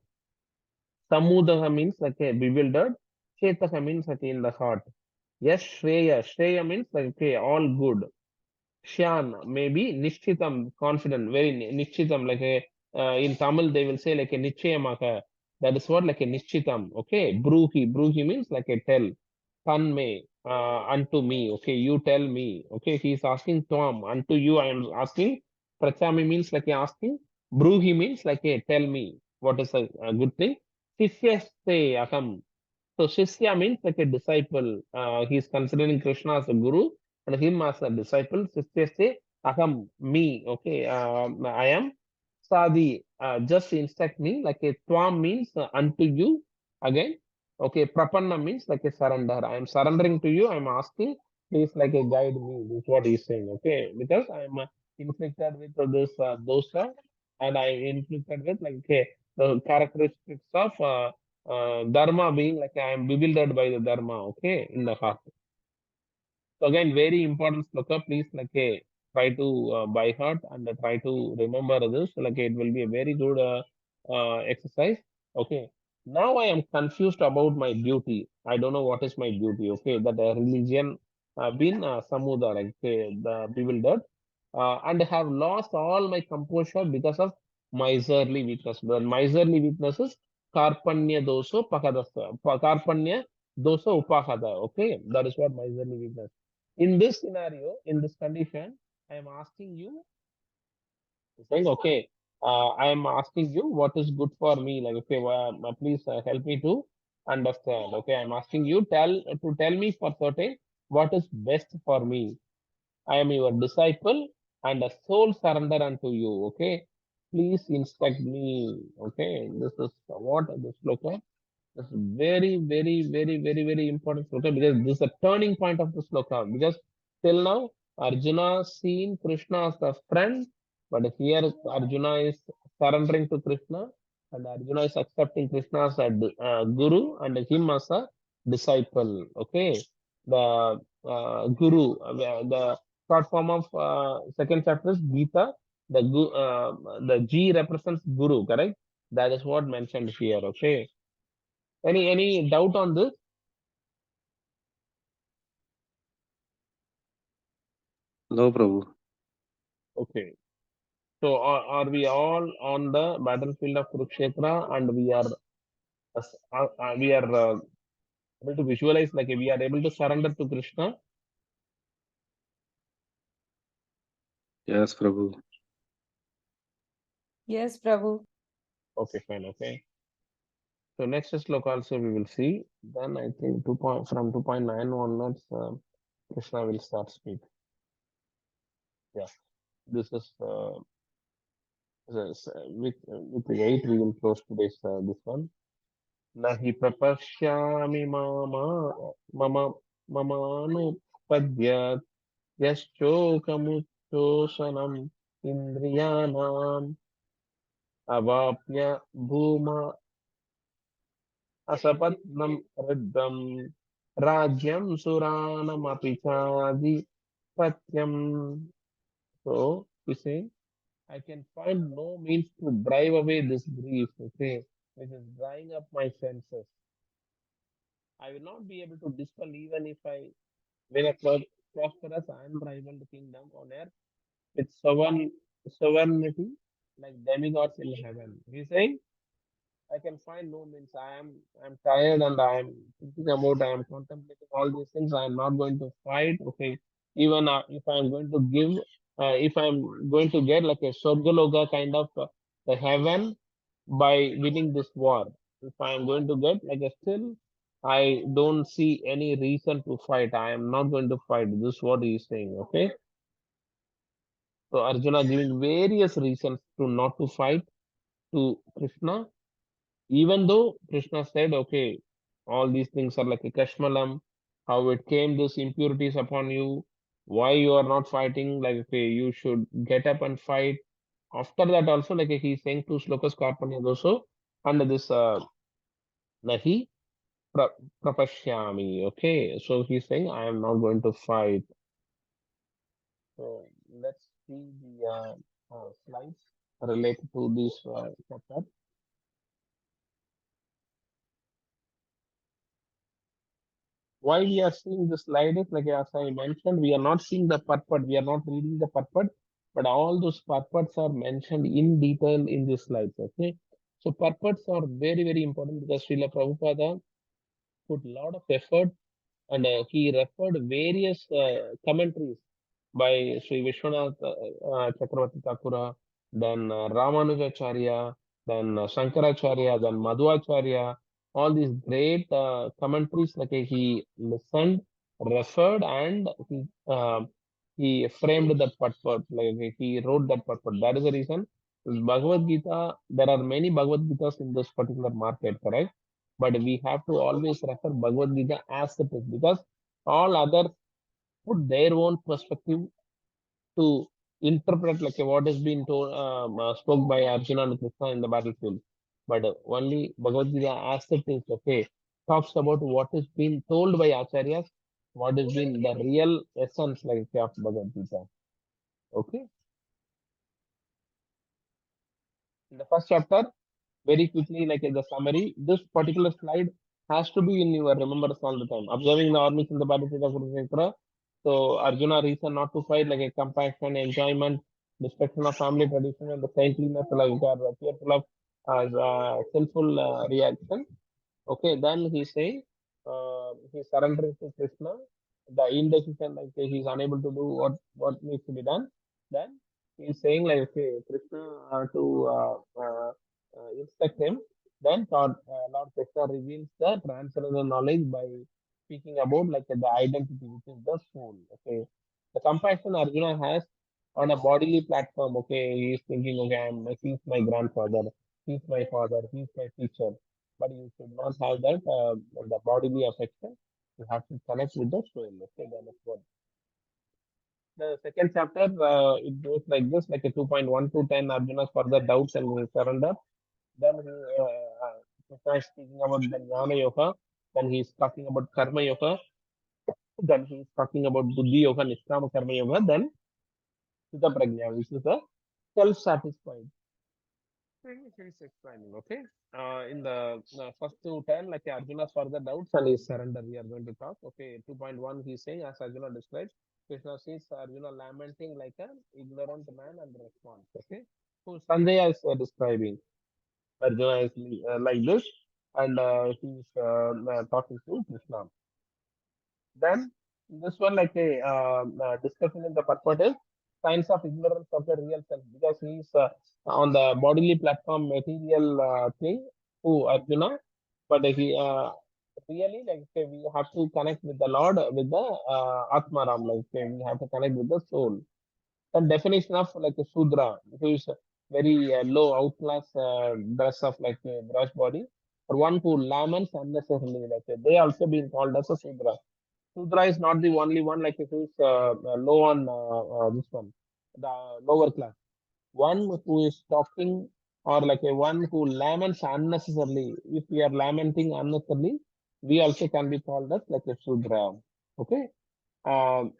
S1: Samudaha means like a bewildered. Chetaka means like in the heart. Yes, Shreya. Shreya means like okay, all good. Shan, maybe Nishchitam, confident, very Nishchitam, like a in Tamil they will say like a Nichayamaka. That is what like a Nishchitam. Okay, Bruhi means like a tell. Tanme, unto me. Okay, you tell me. Okay, he is asking Tom, unto you I am asking. Prachami means like a asking. Bruhi means like a tell me. What is a good thing? Sisyaste aham. So Shishya means like a disciple. He is considering Krishna as a guru and him as a disciple. Shishya say, Aham, me. Okay, I am Sadi. Just instruct me. Like a Twam means unto you. Again, okay, Prapanna means like a surrender. I am surrendering to you. I am asking, please like a guide me. This is what he is saying. Okay, because I am inflicted with this dosa and I inflicted with like okay, the characteristics of dharma being like I am bewildered by the dharma, okay, in the heart. So again, very important sloka. Please like try to by heart and try to remember this. Like it will be a very good exercise. Okay. Now I am confused about my duty. I don't know what is my duty. Okay, that religion been samuda like the bewildered and have lost all my composure because of miserly weakness. The miserly weaknesses karpanya doso pakadasa. Karpanya dosa upahada. Okay, that is what miserly weakness. In this scenario, in this condition, I am asking you, saying, okay, I am asking you what is good for me. Like, okay, well, please help me to understand. Okay, I'm asking you to tell me for certain what is best for me. I am your disciple and a soul surrender unto you. Okay, please instruct me. Okay, this is what this sloka. It's very important sloka because this is a turning point of the sloka. Because till now, Arjuna seen Krishna as a friend, but here Arjuna is surrendering to Krishna, and Arjuna is accepting Krishna as a guru and him as a disciple. Okay, the guru, the short form of second chapter is Gita. The G represents guru, correct? That is what mentioned here. Okay. Any doubt on this?
S2: No, Prabhu.
S1: Okay. So are we all on the battlefield of Kurukshetra and we are able to visualize like we are able to surrender to Krishna?
S2: Yes, Prabhu.
S3: Yes, Prabhu.
S1: Okay, fine. Okay. So next sloka also we will see. Then I think from 2.9 onwards, Krishna will start speak. Yeah. This is with the 8 we will close today's this one. Nahi prapashyami mama mamanupadyat yaschokamuchosanam indriyanam avapya bhuma asapatnam riddam rajyam suranam apichadi patyam. So, we say I can find no means to drive away this grief, okay, which is drying up my senses. I will not be able to dispel even if I win a prosperous and rival kingdom on earth with sovereignty like demigods in heaven. He's saying I can find no means. I'm tired and I'm thinking about I am contemplating all these things. I'm not going to fight. Okay, even if I'm going to give, if I'm going to get like a Sorgaloga kind of the heaven by winning this war. If I'm going to get like a still, I don't see any reason to fight. I am not going to fight. This is what he is saying. Okay, so Arjuna giving various reasons to not to fight to Krishna, even though Krishna said, okay, all these things are like a Kashmalam, how it came, these impurities upon you, why you are not fighting, like, okay, you should get up and fight. After that, also, like he's saying to Slokas Karpanya also, under this Nahi pra- Prapashyami, okay, so he's saying, I am not going to fight. So let's see the slides related to this chapter. Why we are seeing the slide is like as I mentioned, we are not seeing the purport, we are not reading the purport, but all those purports are mentioned in detail in these slides. Okay, so purports are very, very important because Srila Prabhupada put a lot of effort and he referred various commentaries by Sri Vishwanath Chakravarti Thakura, then Ramanujacharya, then Shankaracharya, then Madhvacharya, all these great commentaries like he listened, referred, and he framed that purport, like he wrote that purport. That is the reason Bhagavad Gita, there are many Bhagavad Gitas in this particular market, correct? But we have to always refer Bhagavad Gita as it is because all others put their own perspective to interpret like what is being told, spoke by Arjuna and Krishna in the battlefield. But only Bhagavad Gita as it is, okay, talks about what is being told by Acharyas, what is being the real essence like of Bhagavad Gita. Okay. In the first chapter, very quickly, like in the summary, this particular slide has to be in your remembrance all the time. Observing the armies in the battlefield of Kurukshetra. So Arjuna reason not to fight like a compassion, enjoyment, destruction of family tradition, and the saintliness like fearful of sinful reaction. Okay, then he say he surrenders to Krishna. The indecision, like he's unable to do what needs to be done. Then he's saying like okay, Krishna to instruct him. Then Lord Krishna reveals the transcendental knowledge by speaking about like the identity, which is the soul. Okay, the compassion Arjuna has on a bodily platform. Okay, he's thinking, okay, he's my grandfather, he's my father, he's my teacher, but you should not have that the bodily affection. You have to connect with the soul. Okay, then it's what. The second chapter it goes like this, like a 2.1 to 10. Arjuna's further doubts and he surrender. Then Krishna is speaking about the Jnana Yoga. Then he's talking about Karma Yoga. Then he's talking about Buddhi Yoga, Nishkama Karma Yoga. Then Chitta Prajna, which is the self-satisfied. He's explaining, okay. In the first two 10, like Arjuna's further doubts and his surrender, we are going to talk. Okay, 2.1, he's saying, as Arjuna describes, Krishna sees Arjuna lamenting like an ignorant man and response. Okay, so Sanjaya is describing Arjuna is like this, and he's talking to Krishna. Then this one, like a discussion in the purport is signs of ignorance of the real self because he's on the bodily platform material thing to Arjuna, but he really like okay, we have to connect with the Lord with the Atmaram, like okay, we have to connect with the soul. The definition of like a Sudra, who is very low outclass dress of like a brush body, or one who laments unnecessarily, like they also been called as a Sudra. Sudra is not the only one, like it is low on this one, the lower class. One who is talking or like a one who laments unnecessarily. If we are lamenting unnecessarily, we also can be called as like a Sudra. Okay. Um,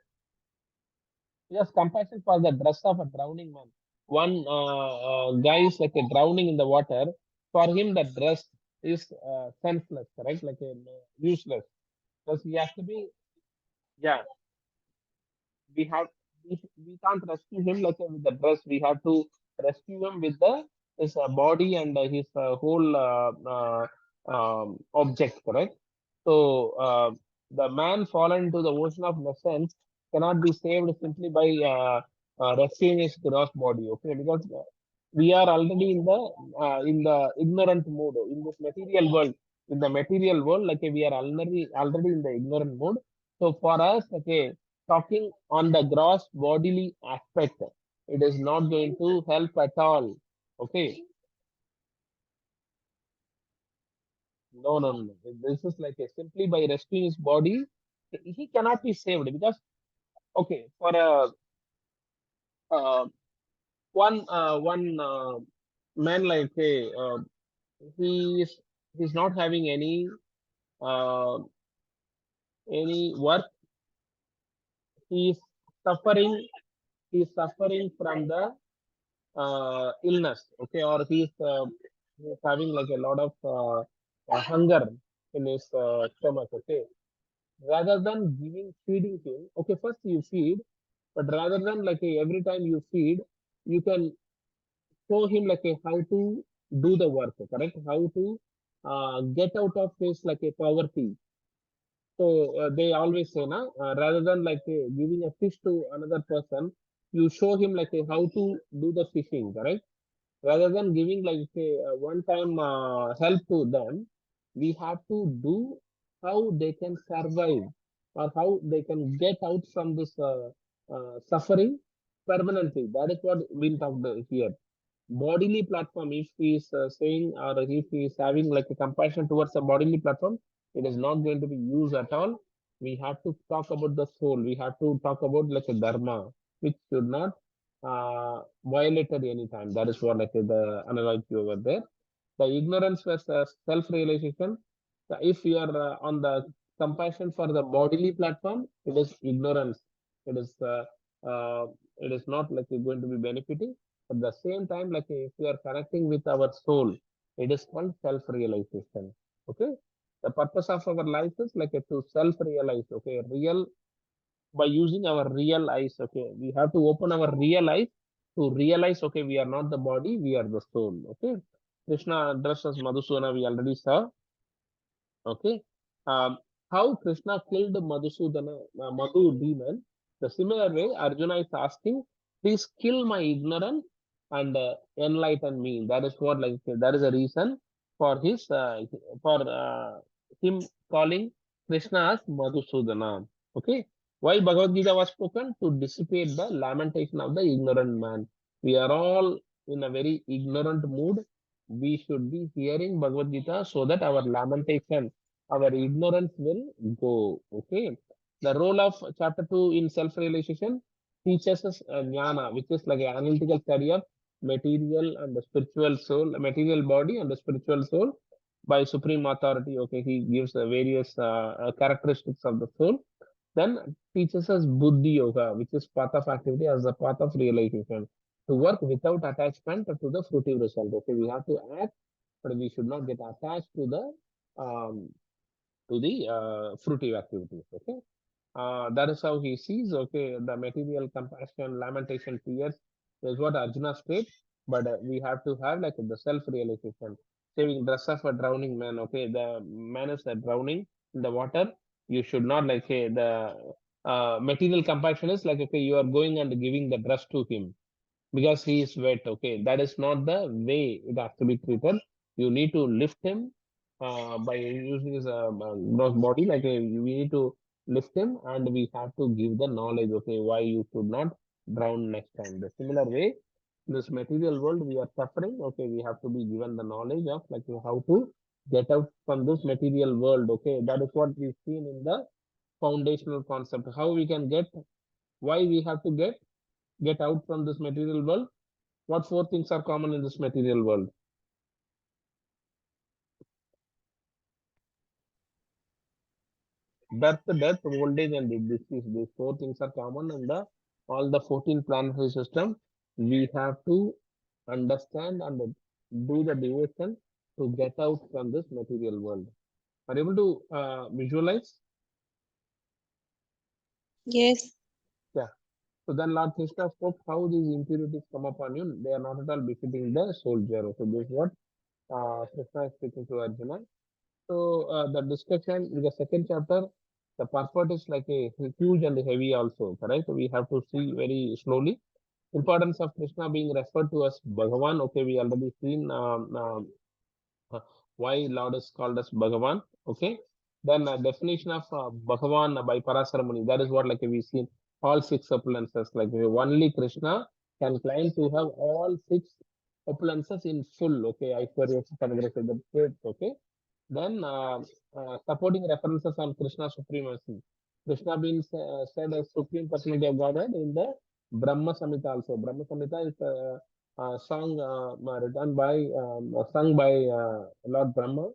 S1: yes, compassion for the dress of a drowning man one guy is like drowning in the water, for him the dress is senseless, correct? Like useless. Because he has to be, yeah, we have we can't rescue him like with the dress. We have to rescue him with the his body and his whole object, correct? So the man fallen into the ocean of lessons cannot be saved simply by rescuing his gross body, okay? Because we are already in the ignorant mode in this material world. In the material world, like we are already in the ignorant mode. So for us, okay, talking on the gross bodily aspect, it is not going to help at all. Okay. No, no, no. This is like a, simply by rescuing his body, he cannot be saved because okay, for a uh, one man like he is he's not having uh, any work. He is suffering. He is suffering from the illness, okay, or he's having like a lot of hunger in his stomach, okay. Rather than feeding him, okay, first you feed, but rather than like every time you feed, you can show him like how to do the work, correct? How to get out of his like a poverty. So they always say, na, rather than like giving a fish to another person, you show him like how to do the fishing, correct? Rather than giving like a one time help to them, we have to do how they can survive or how they can get out from this suffering permanently. That is what we talked here. Bodily platform, if he is saying or if he is having like a compassion towards a bodily platform, it is not going to be used at all. We have to talk about the soul. We have to talk about like a dharma, which should not violate at any time. That is what like the analogy over there. The ignorance versus self-realization. If you are on the compassion for the bodily platform, it is ignorance. It is uh, it is not like going to be benefiting. At the same time, like if we are connecting with our soul, it is called self-realization. Okay. The purpose of our life is like to self-realize. Okay. Real by using our real eyes. Okay. We have to open our real eyes to realize. Okay. We are not the body. We are the soul. Okay. Krishna addressed as Madhusudana. We already saw. Okay. Um, how Krishna killed Madhusudana, Madhu demon. The similar way, Arjuna is asking, please kill my ignorance and enlighten me. That is what, like, that is a reason for his, for him calling Krishna as Madhusudana. Okay. Why Bhagavad Gita was spoken? To dissipate the lamentation of the ignorant man. We are all in a very ignorant mood. We should be hearing Bhagavad Gita so that our lamentation, our ignorance will go. Okay. The role of chapter 2 in self-realization teaches us jnana, which is like an analytical study of material and the spiritual soul, material body and the spiritual soul by supreme authority. Okay, he gives the various characteristics of the soul. Then teaches us buddhi yoga, which is path of activity as the path of realization. To work without attachment to the fruitive result. Okay, we have to act, but we should not get attached um, to the fruitive activities. Okay, that is how he sees. Okay, the material compassion, lamentation, tears is what Arjuna states. But we have to have like the self-realization, saving dress of a drowning man. Okay, the man is drowning in the water. You should not like hey, the material compassion is like okay, you are going and giving the dress to him because he is wet. Okay, that is not the way it has to be treated. You need to lift him by using his gross body. Like we need to lift him, and we have to give the knowledge. Okay, why you should not drown next time. The similar way, in this material world, we are suffering. Okay, we have to be given the knowledge of like how to get out from this material world. Okay, that is what we've seen in the foundational concept. How we can get, why we have to get out from this material world. What four things are common in this material world? Birth, death, old age, and disease. These four things are common in the all the 14 planetary system. we have to understand and do the devotion to get out from this material world. Are you able to visualize?
S5: Yes.
S1: Yeah. So then Lord Krishna spoke how these impurities come upon you. They are not at all befitting the soldier. So this is what Krishna is speaking to Arjuna. So the discussion in the second chapter, the purport is like a huge and heavy also, correct? We have to see very slowly. Importance of Krishna being referred to as Bhagavan. Okay, we already seen uh, why Lord is called as Bhagavan. Okay, then definition of Bhagavan by Parasara Muni. That is what like we seen all six opulences. Like only Krishna can claim to have all six opulences in full. Okay, Aishwarya, Panagrasa, the truth. Okay, then supporting references on Krishna's supremacy. Krishna being said as supreme personality of Godhead in the Brahma Samhita also. Brahma Samhita is song written by sung by Lord Brahma.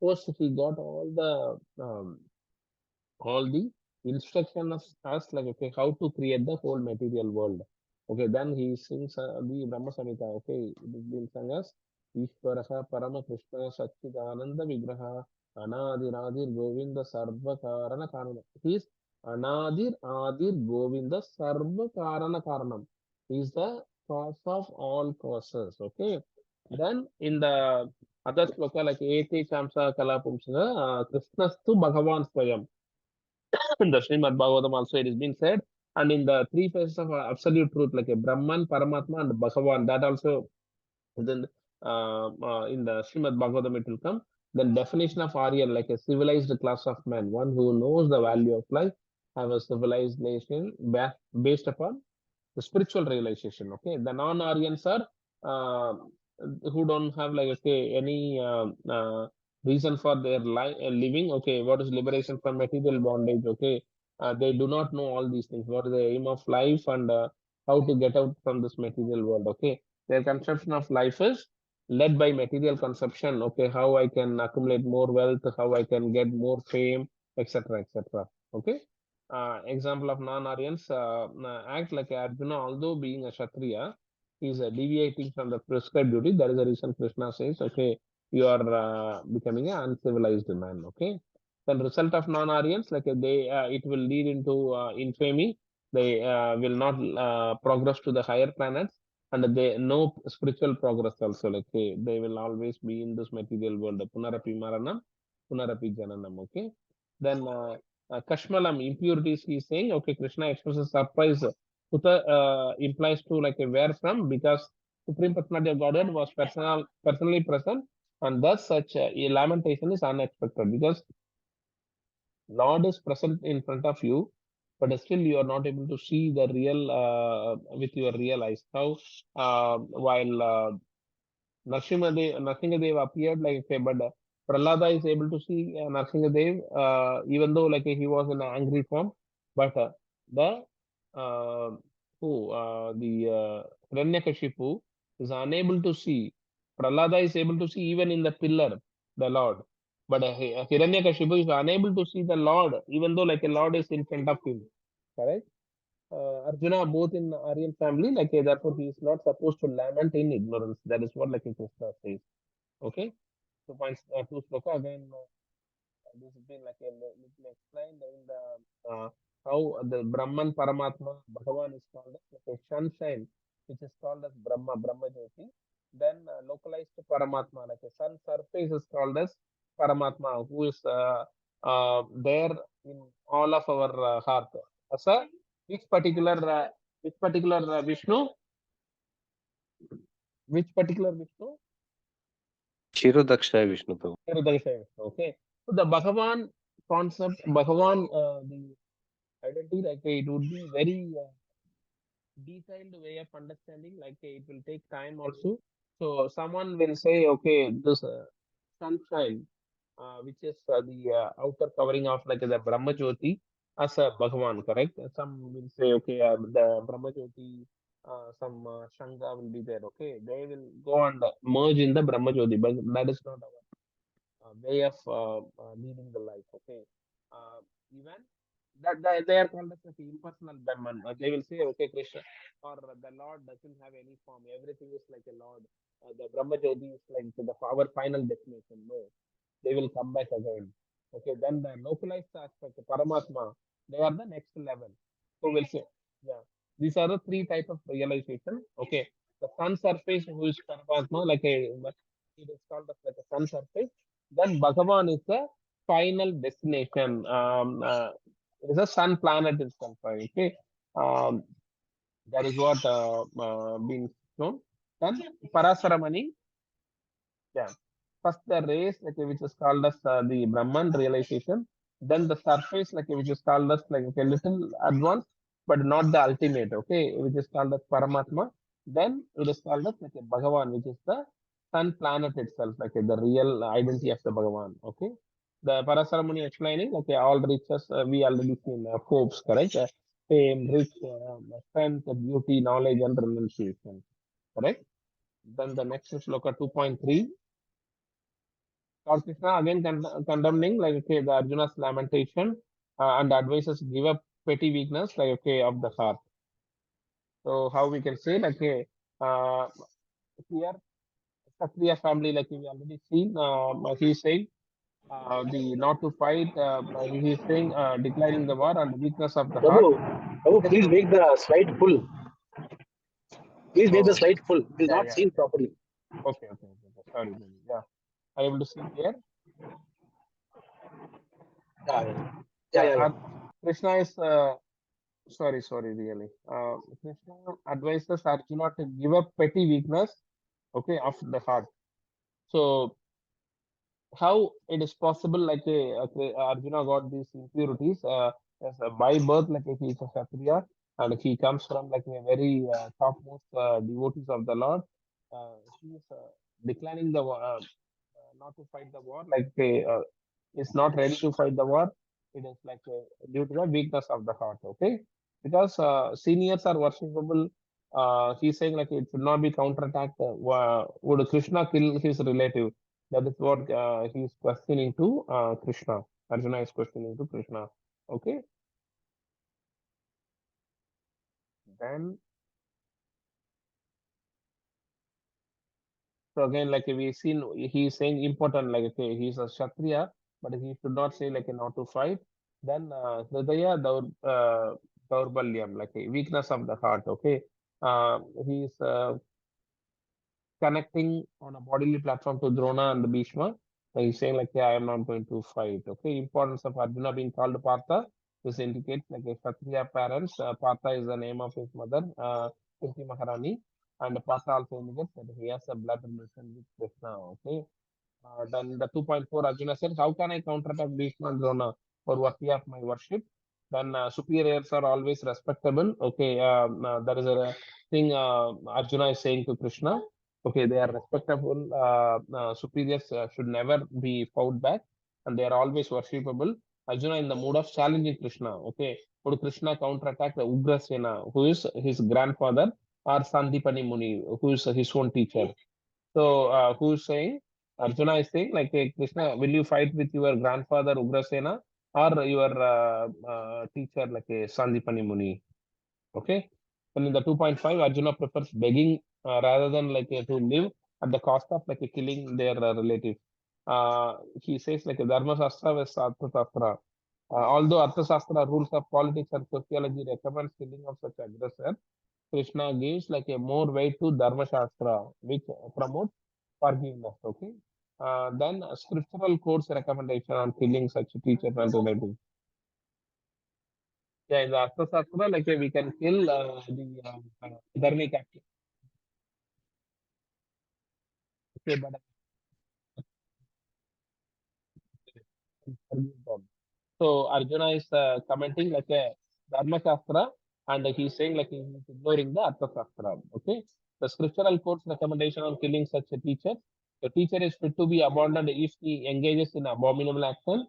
S1: First, he got all the instructions as like okay how to create the whole material world. Okay, then he sings the Brahma Samhita. Okay, it is being sung as Ishvaraha Parama Krishna Satchidananda Vigraha Anadir Adir Govinda Sarva Karana Karanam. He is Anadir Adir Govinda Sarva Karana Karanam. He is the cause of all causes. Okay, then in the other sloka like Ete Chamsa Kalapumsana Krishnastu Bhagavan Swayam. In the Srimad Bhagavatam also it is being said, and in the three phases of absolute truth, like a Brahman, Paramatma, and Bhagavan, that also then in the Srimad Bhagavatam it will come. Then definition of Aryan, like a civilized class of men, one who knows the value of life, have a civilized nation based upon the spiritual realization. Okay, the non-Aryans are uh, who don't have like okay any reason for their living. Okay, what is liberation from material bondage? Okay, they do not know all these things. What is the aim of life and how to get out from this material world? Okay, their conception of life is led by material conception. Okay, how I can accumulate more wealth, how I can get more fame, etc., etc. Okay, example of non-Aryans act like Arjuna, although being a Kshatriya, he is deviating from the prescribed duty. That is the reason Krishna says, okay, you are becoming an uncivilized man. Okay. Then result of non-Aryans, like it will lead into infamy. They will not progress to the higher planets, and they no spiritual progress also. Like they will always be in this material world. Punarapi maranam, punarapi jananam. Okay. Then Kashmalam, impurities, he is saying, okay, Krishna expresses surprise. Kuta implies to like a where from, because Supreme Personality of Godhead was personally present, and thus such a lamentation is unexpected because Lord is present in front of you, but still you are not able to see the real with your real eyes. How while Narsingadev appeared like okay, but Prahlada is able to see Narsingadev even though like he was in an angry form, but the uh, Hiranyakashipu is unable to see. Prahlada is able to see even in the pillar the Lord, but Hiranyakashipu is unable to see the Lord even though like a Lord is in front of him. Correct? Arjuna both in Aryan family, like therefore he is not supposed to lament in ignorance. That is what like Krishna says. Okay. So points two sloka again. This has been like a little explained in the how the Brahman Paramatma Bhagavan is called as like a sunshine, which is called as Brahma Jyoti. Then localized to Paramatma, like a sun surface is called as Paramatma, who is there in all of our heart. Sir, which particular Vishnu? Which particular Vishnu?
S2: Kshirodaksha Vishnu Prabhu.
S1: Hriday. Okay. So the Bhagavan concept, Bhagavan, the identity, like it would be very detailed way of understanding. Like it will take time also. So someone will say, okay, this sunshine, which is the outer covering of like the Brahma Jyoti as a Bhagavan, correct? Some will say, okay, the Brahma Jyoti, some Shanga will be there. Okay, they will go and merge in the Brahma Jyoti, but that is not our way of leading the life. Okay, even that they are called as the impersonal Brahman. They will say, okay, Krishna or the Lord doesn't have any form. Everything is like a Lord. The Brahma Jyoti is like our final destination. No, they will come back again. Okay, then the localized aspect, the Paramatma, they are the next level. So we'll say, yeah, these are the three type of realization. Okay, the sun surface, who is Paramatma, like it is called as like a sun surface. Then Bhagavan is the final destination. It is a sun planet itself. Okay, um, that is what been shown. Then Parasaramani, yeah. First the race, like which is called as the Brahman realization. Then the surface, like which is called as like a little advanced, but not the ultimate. Okay, which is called as Paramatma. Then it is called as like a Bhagavan, which is the sun planet itself, like the real identity of the Bhagavan. Okay. The Parasaramuni explaining, like all riches we already seen hopes, correct? Fame, rich, strength, beauty, knowledge, and renunciation, correct? Then the next sloka 2.3. Lord Krishna again condemning like okay the Arjuna's lamentation and advises give up petty weakness like okay of the heart. So how we can say like okay, here Kshatriya family like we already seen he is saying the not to fight he is saying declaring the war and the weakness of the heart.
S4: Prabhu, please make the slide full. Please make the
S1: Oh
S4: slide full. It is
S1: yeah
S4: not
S1: yeah
S4: seen properly.
S1: okay. Sorry yeah. Are you able to see here?
S4: Yeah.
S1: Yeah. Krishna is sorry, really. Krishna advises Arjuna to give up petty weakness, okay, of the heart. So, how it is possible, like Arjuna got these impurities as by birth, like he is a Kshatriya, and he comes from like a very topmost devotees of the Lord. He is declining the not to fight the war, like is not ready to fight the war. It is like due to the weakness of the heart. Okay, because seniors are worshipable. He's saying like it should not be counterattacked. Would Krishna kill his relative? That is what he's questioning to Krishna. Arjuna is questioning to Krishna. Okay, then so again, like we seen, he's saying important, like okay, he's a Kshatriya, but he should not say like not to fight. Then Hridaya Daurbalyam, like a weakness of the heart. Okay, he's connecting on a bodily platform to Drona and Bhishma. So he's saying like, yeah, I am not going to fight. Okay, importance of Arjuna being called Partha. This indicates like a Kshatriya parents. Partha is the name of his mother, Kunti Maharani, and Partha also indicates that he has a blood relation with Krishna. Okay, then the 2.4 Arjuna said, how can I counterattack Bhishma and Drona for worthy of my worship? Then superiors are always respectable. Okay, there is a thing Arjuna is saying to Krishna. Okay, they are respectable. Superiors should never be fought back, and they are always worshipable. Arjuna in the mood of challenging Krishna. Okay, would Krishna counterattack the Ugrasena, who is his grandfather, or Sandipani Muni, who is his own teacher? So, who's saying? Arjuna is saying, like, hey, Krishna, will you fight with your grandfather Ugrasena or your teacher, like a Sandipani Muni? Okay. And in the 2.5, Arjuna prefers begging rather than like to live at the cost of like killing their relative. He says like Dharma Shastra versus Artha Shastra. Although Artha Shastra rules of politics and sociology recommends killing of such aggressor, Krishna gives like a more weight to Dharma Shastra, which promotes forgiveness. Okay. Then scriptural course recommendation on killing such teachers and relatives. Yeah, in the Artha Shastra, like we can kill the dharmic action. Okay, but forgive them. So Arjuna is commenting like a Dharma Shastra and he's saying like he's ignoring the Artha Shastra. Okay. The scriptural course recommendation on killing such a teacher. The teacher is fit to be abandoned if he engages in abominable action,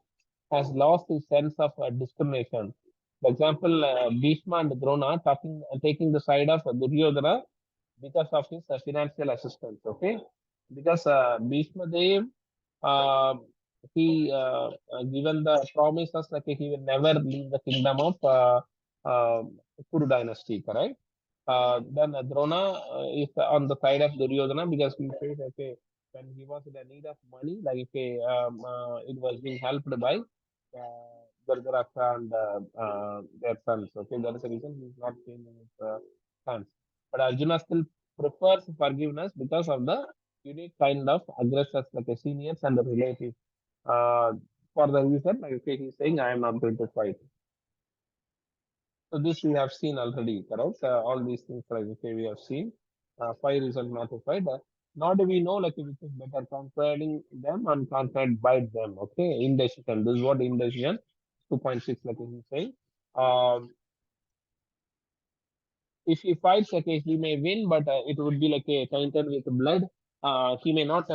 S1: has lost his sense of discrimination. For example, Bhishma and Drona taking the side of Duryodhana because of his financial assistance. Okay. Because Bhishma Dev uh, he given the promises like he will never leave the kingdom of uh, Kuru dynasty, correct? Then Drona is on the side of Duryodhana because he says, okay, when he was in the need of money, like okay, it was being helped by Dhritarashtra and their sons. Okay, that is the reason he is not changing his sons. But Arjuna still prefers forgiveness because of the unique kind of aggressors like the seniors and the relatives. Uh, for the reason, like okay, he's saying, I am not going to fight. So this we have seen already, correct? All these things, like okay, we have seen. Five reasons not to fight. Now do we know like which is better, conquering them and conquered by them? Okay, indecision. This is what indecision. 2.6, like he's saying. Um, if he fights, okay, he may win, but it would be like a tainted with blood. He may not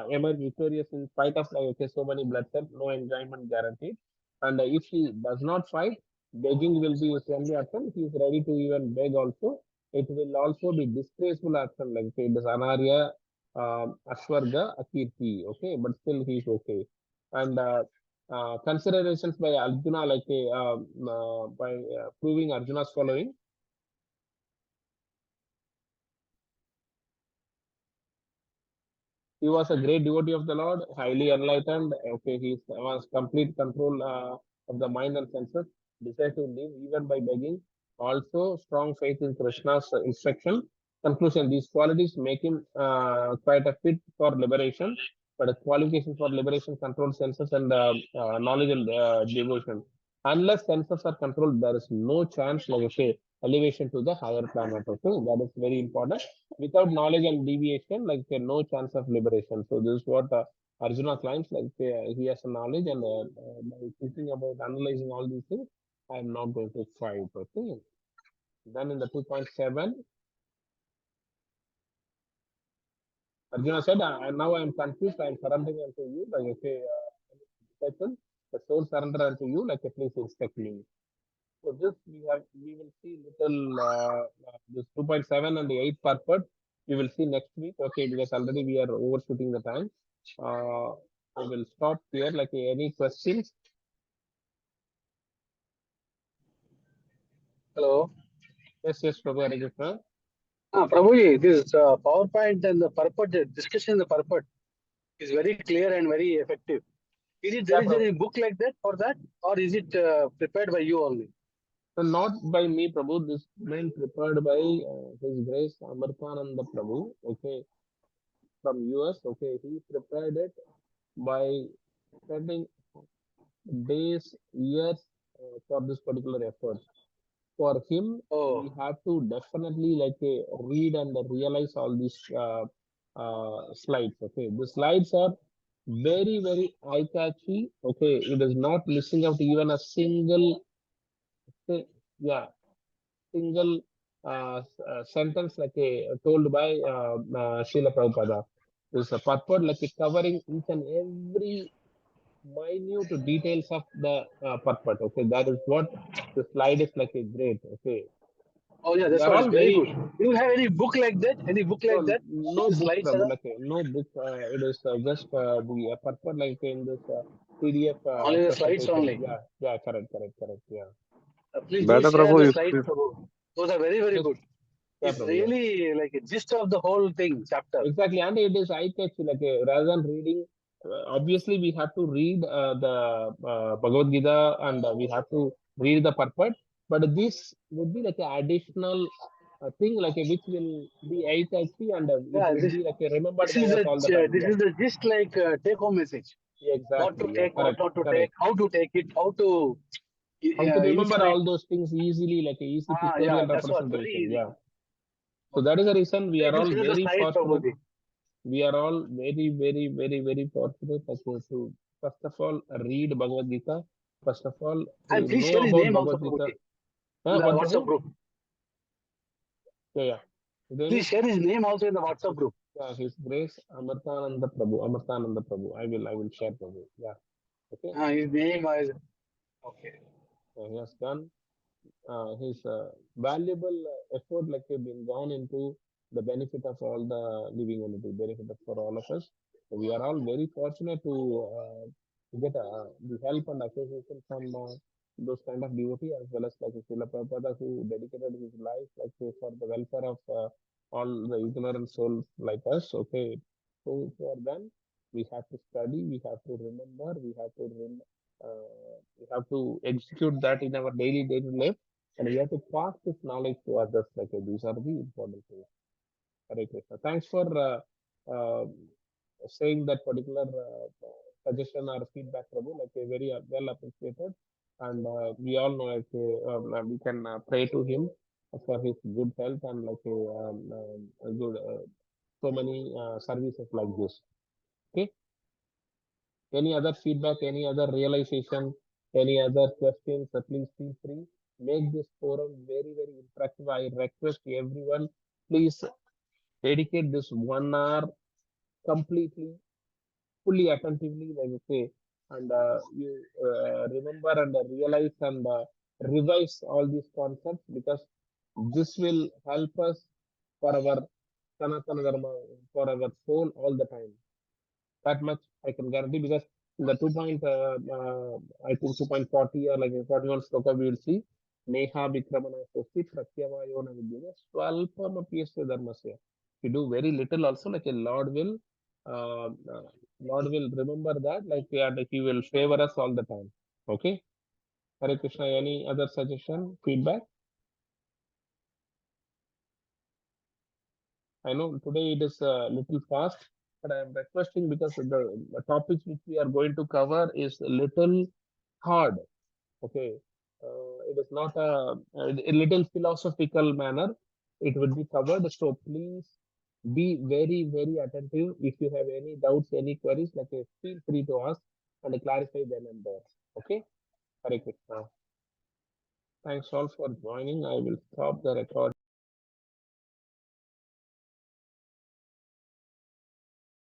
S1: emerge victorious in spite of like okay, so many bloodshed, no enjoyment guaranteed. And if he does not fight, begging will be his only option. He is ready to even beg also. It will also be disgraceful action, like okay, it is Anarya, Ashwarga, Akirti, okay, but still he is okay. And considerations by Arjuna, like by proving Arjuna's following. He was a great devotee of the Lord, highly enlightened. Okay, he was complete control of the mind and senses, decided to live even by begging. Also, strong faith in Krishna's instruction. Conclusion: these qualities make him quite a fit for liberation, but a qualification for liberation control senses and knowledge and devotion. Unless senses are controlled, there is no chance, like okay, elevation to the higher planet. Okay, that is very important. Without knowledge and deviation, like no chance of liberation. So this is what Arjuna claims, like he has a knowledge and by thinking about analyzing all these things, I am not going to fight. Okay. Then in the 2.7, Arjuna said, now I am confused, I am surrendering unto you, like okay, the soul surrender unto you, like please instruct me. So this we will see little this 2.7 and the 8 purport we will see next week. Okay, because already we are overshooting the time. I will stop here. Like any questions?
S4: Hello.
S1: Yes, Prabhu Hare Krishna.
S4: Prabhuji, this PowerPoint and the purport, the discussion in the purport is very clear and very effective. There is any book like that for that, or is it prepared by you only?
S1: So not by me, Prabhu. This been prepared by His Grace Amarthananda Prabhu. Okay, from US. Okay, he prepared it by spending days, years for this particular effort. For him, we have to definitely like read and realize all these slides. Okay, the slides are very eye catchy. Okay, it is not missing out even a single yeah single sentence like told by Srila Prabhupada. This a purport like covering each and every minute details of the purport. Okay, that is what the slide is like a great. Okay,
S4: Oh yeah,
S1: we
S4: that's
S1: are
S4: what.
S1: all
S4: It's very
S1: very
S4: good. You have any book like that? Any book like that?
S1: no
S4: The
S1: book,
S4: slides
S1: Prabhu,
S4: are
S1: like no book. It is just the purport like in this PDF
S4: only the slides
S1: presentation.
S4: only.
S1: Yeah, correct. Yeah,
S4: Please do
S2: Better,
S4: share
S2: Prabhu,
S4: the
S2: if,
S4: slides, Prabhu. Those are very
S1: yes,
S4: good.
S1: yeah,
S4: It's
S1: Prabhu, yeah.
S4: really like a gist of the whole thing, chapter.
S1: Exactly, and it is eye catchy. Like rather than reading, obviously we have to read the Bhagavad Gita and we have to read the purport. But this would be like an additional thing, like which will be eye catchy and it
S4: Yeah,
S1: would be like remembered
S4: this
S1: by
S4: is
S1: us
S4: the
S1: all the time.
S4: this
S1: Yeah,
S4: is the gist like take home message. What to
S1: exactly. Yeah,
S4: take, what
S1: correct,
S4: not to take,
S1: correct.
S4: how to take it, how to
S1: How to remember
S4: implement.
S1: all those things easily, like a easy
S4: Yeah,
S1: pictorial
S4: that's what. Very
S1: representation.
S4: easy.
S1: Yeah. So that is the reason we
S4: Please
S1: are
S4: do
S1: all
S4: share the
S1: very
S4: slides,
S1: fortunate.
S4: Prabhuji.
S1: We are all very fortunate to first of all read Bhagavad Gita. First of all,
S4: And
S1: to
S4: please
S1: know
S4: share his
S1: about
S4: name also,
S1: Bhagavad Gita.
S4: Prabhuji, in the
S1: What
S4: WhatsApp
S1: Prabhu?
S4: group.
S1: Yeah.
S4: Please
S1: Then
S4: share his name also in the WhatsApp group.
S1: His Grace Amarthananda Prabhu. Amarthananda Prabhu. I will share Prabhu. Yeah. Okay.
S4: His name is okay.
S1: He has done his valuable effort like been gone into the benefit of all the living entity, benefit of for all of us. We are all very fortunate to get the help and association from those kind of devotees, as well as like Srila Prabhupada, who dedicated his life like for the welfare of all the ignorant souls like us. Okay, so for them, we have to study, we have to remember, we have to execute that in our daily life, and we have to pass this knowledge to others. Like these are the important things. Hare Krishna. Thanks for saying that particular suggestion or feedback, Prabhu. Like very well appreciated, and we all know like we can pray to him for his good health and like a good so many services like this. Okay. Any other feedback? Any other realization? Any other questions? Please feel free. Make this forum very interactive. I request everyone, please dedicate this 1 hour completely, fully attentively, like you say, and you remember and realize and revise all these concepts, because this will help us for our Sanatana Dharma, for our soul all the time. That much I can guarantee, because in the I think 2.40 or like 41 sloka, we will see Neha Vikramana Sosti Pratyavayona Vidyana Swalpam Apyasya Dharmasya. You do very little also, like a Lord will remember that, like, yeah, like he will favor us all the time. Okay. Hare Krishna. Any other suggestion, feedback? I know today it is a little fast, but I am requesting, because the topics which we are going to cover is a little hard. Okay, it is not a little philosophical manner. It will be covered. So please be very attentive. If you have any doubts, any queries, like feel free to ask and clarify then and there. Okay, Hare Krishna. Thanks all for joining. I will stop the recording.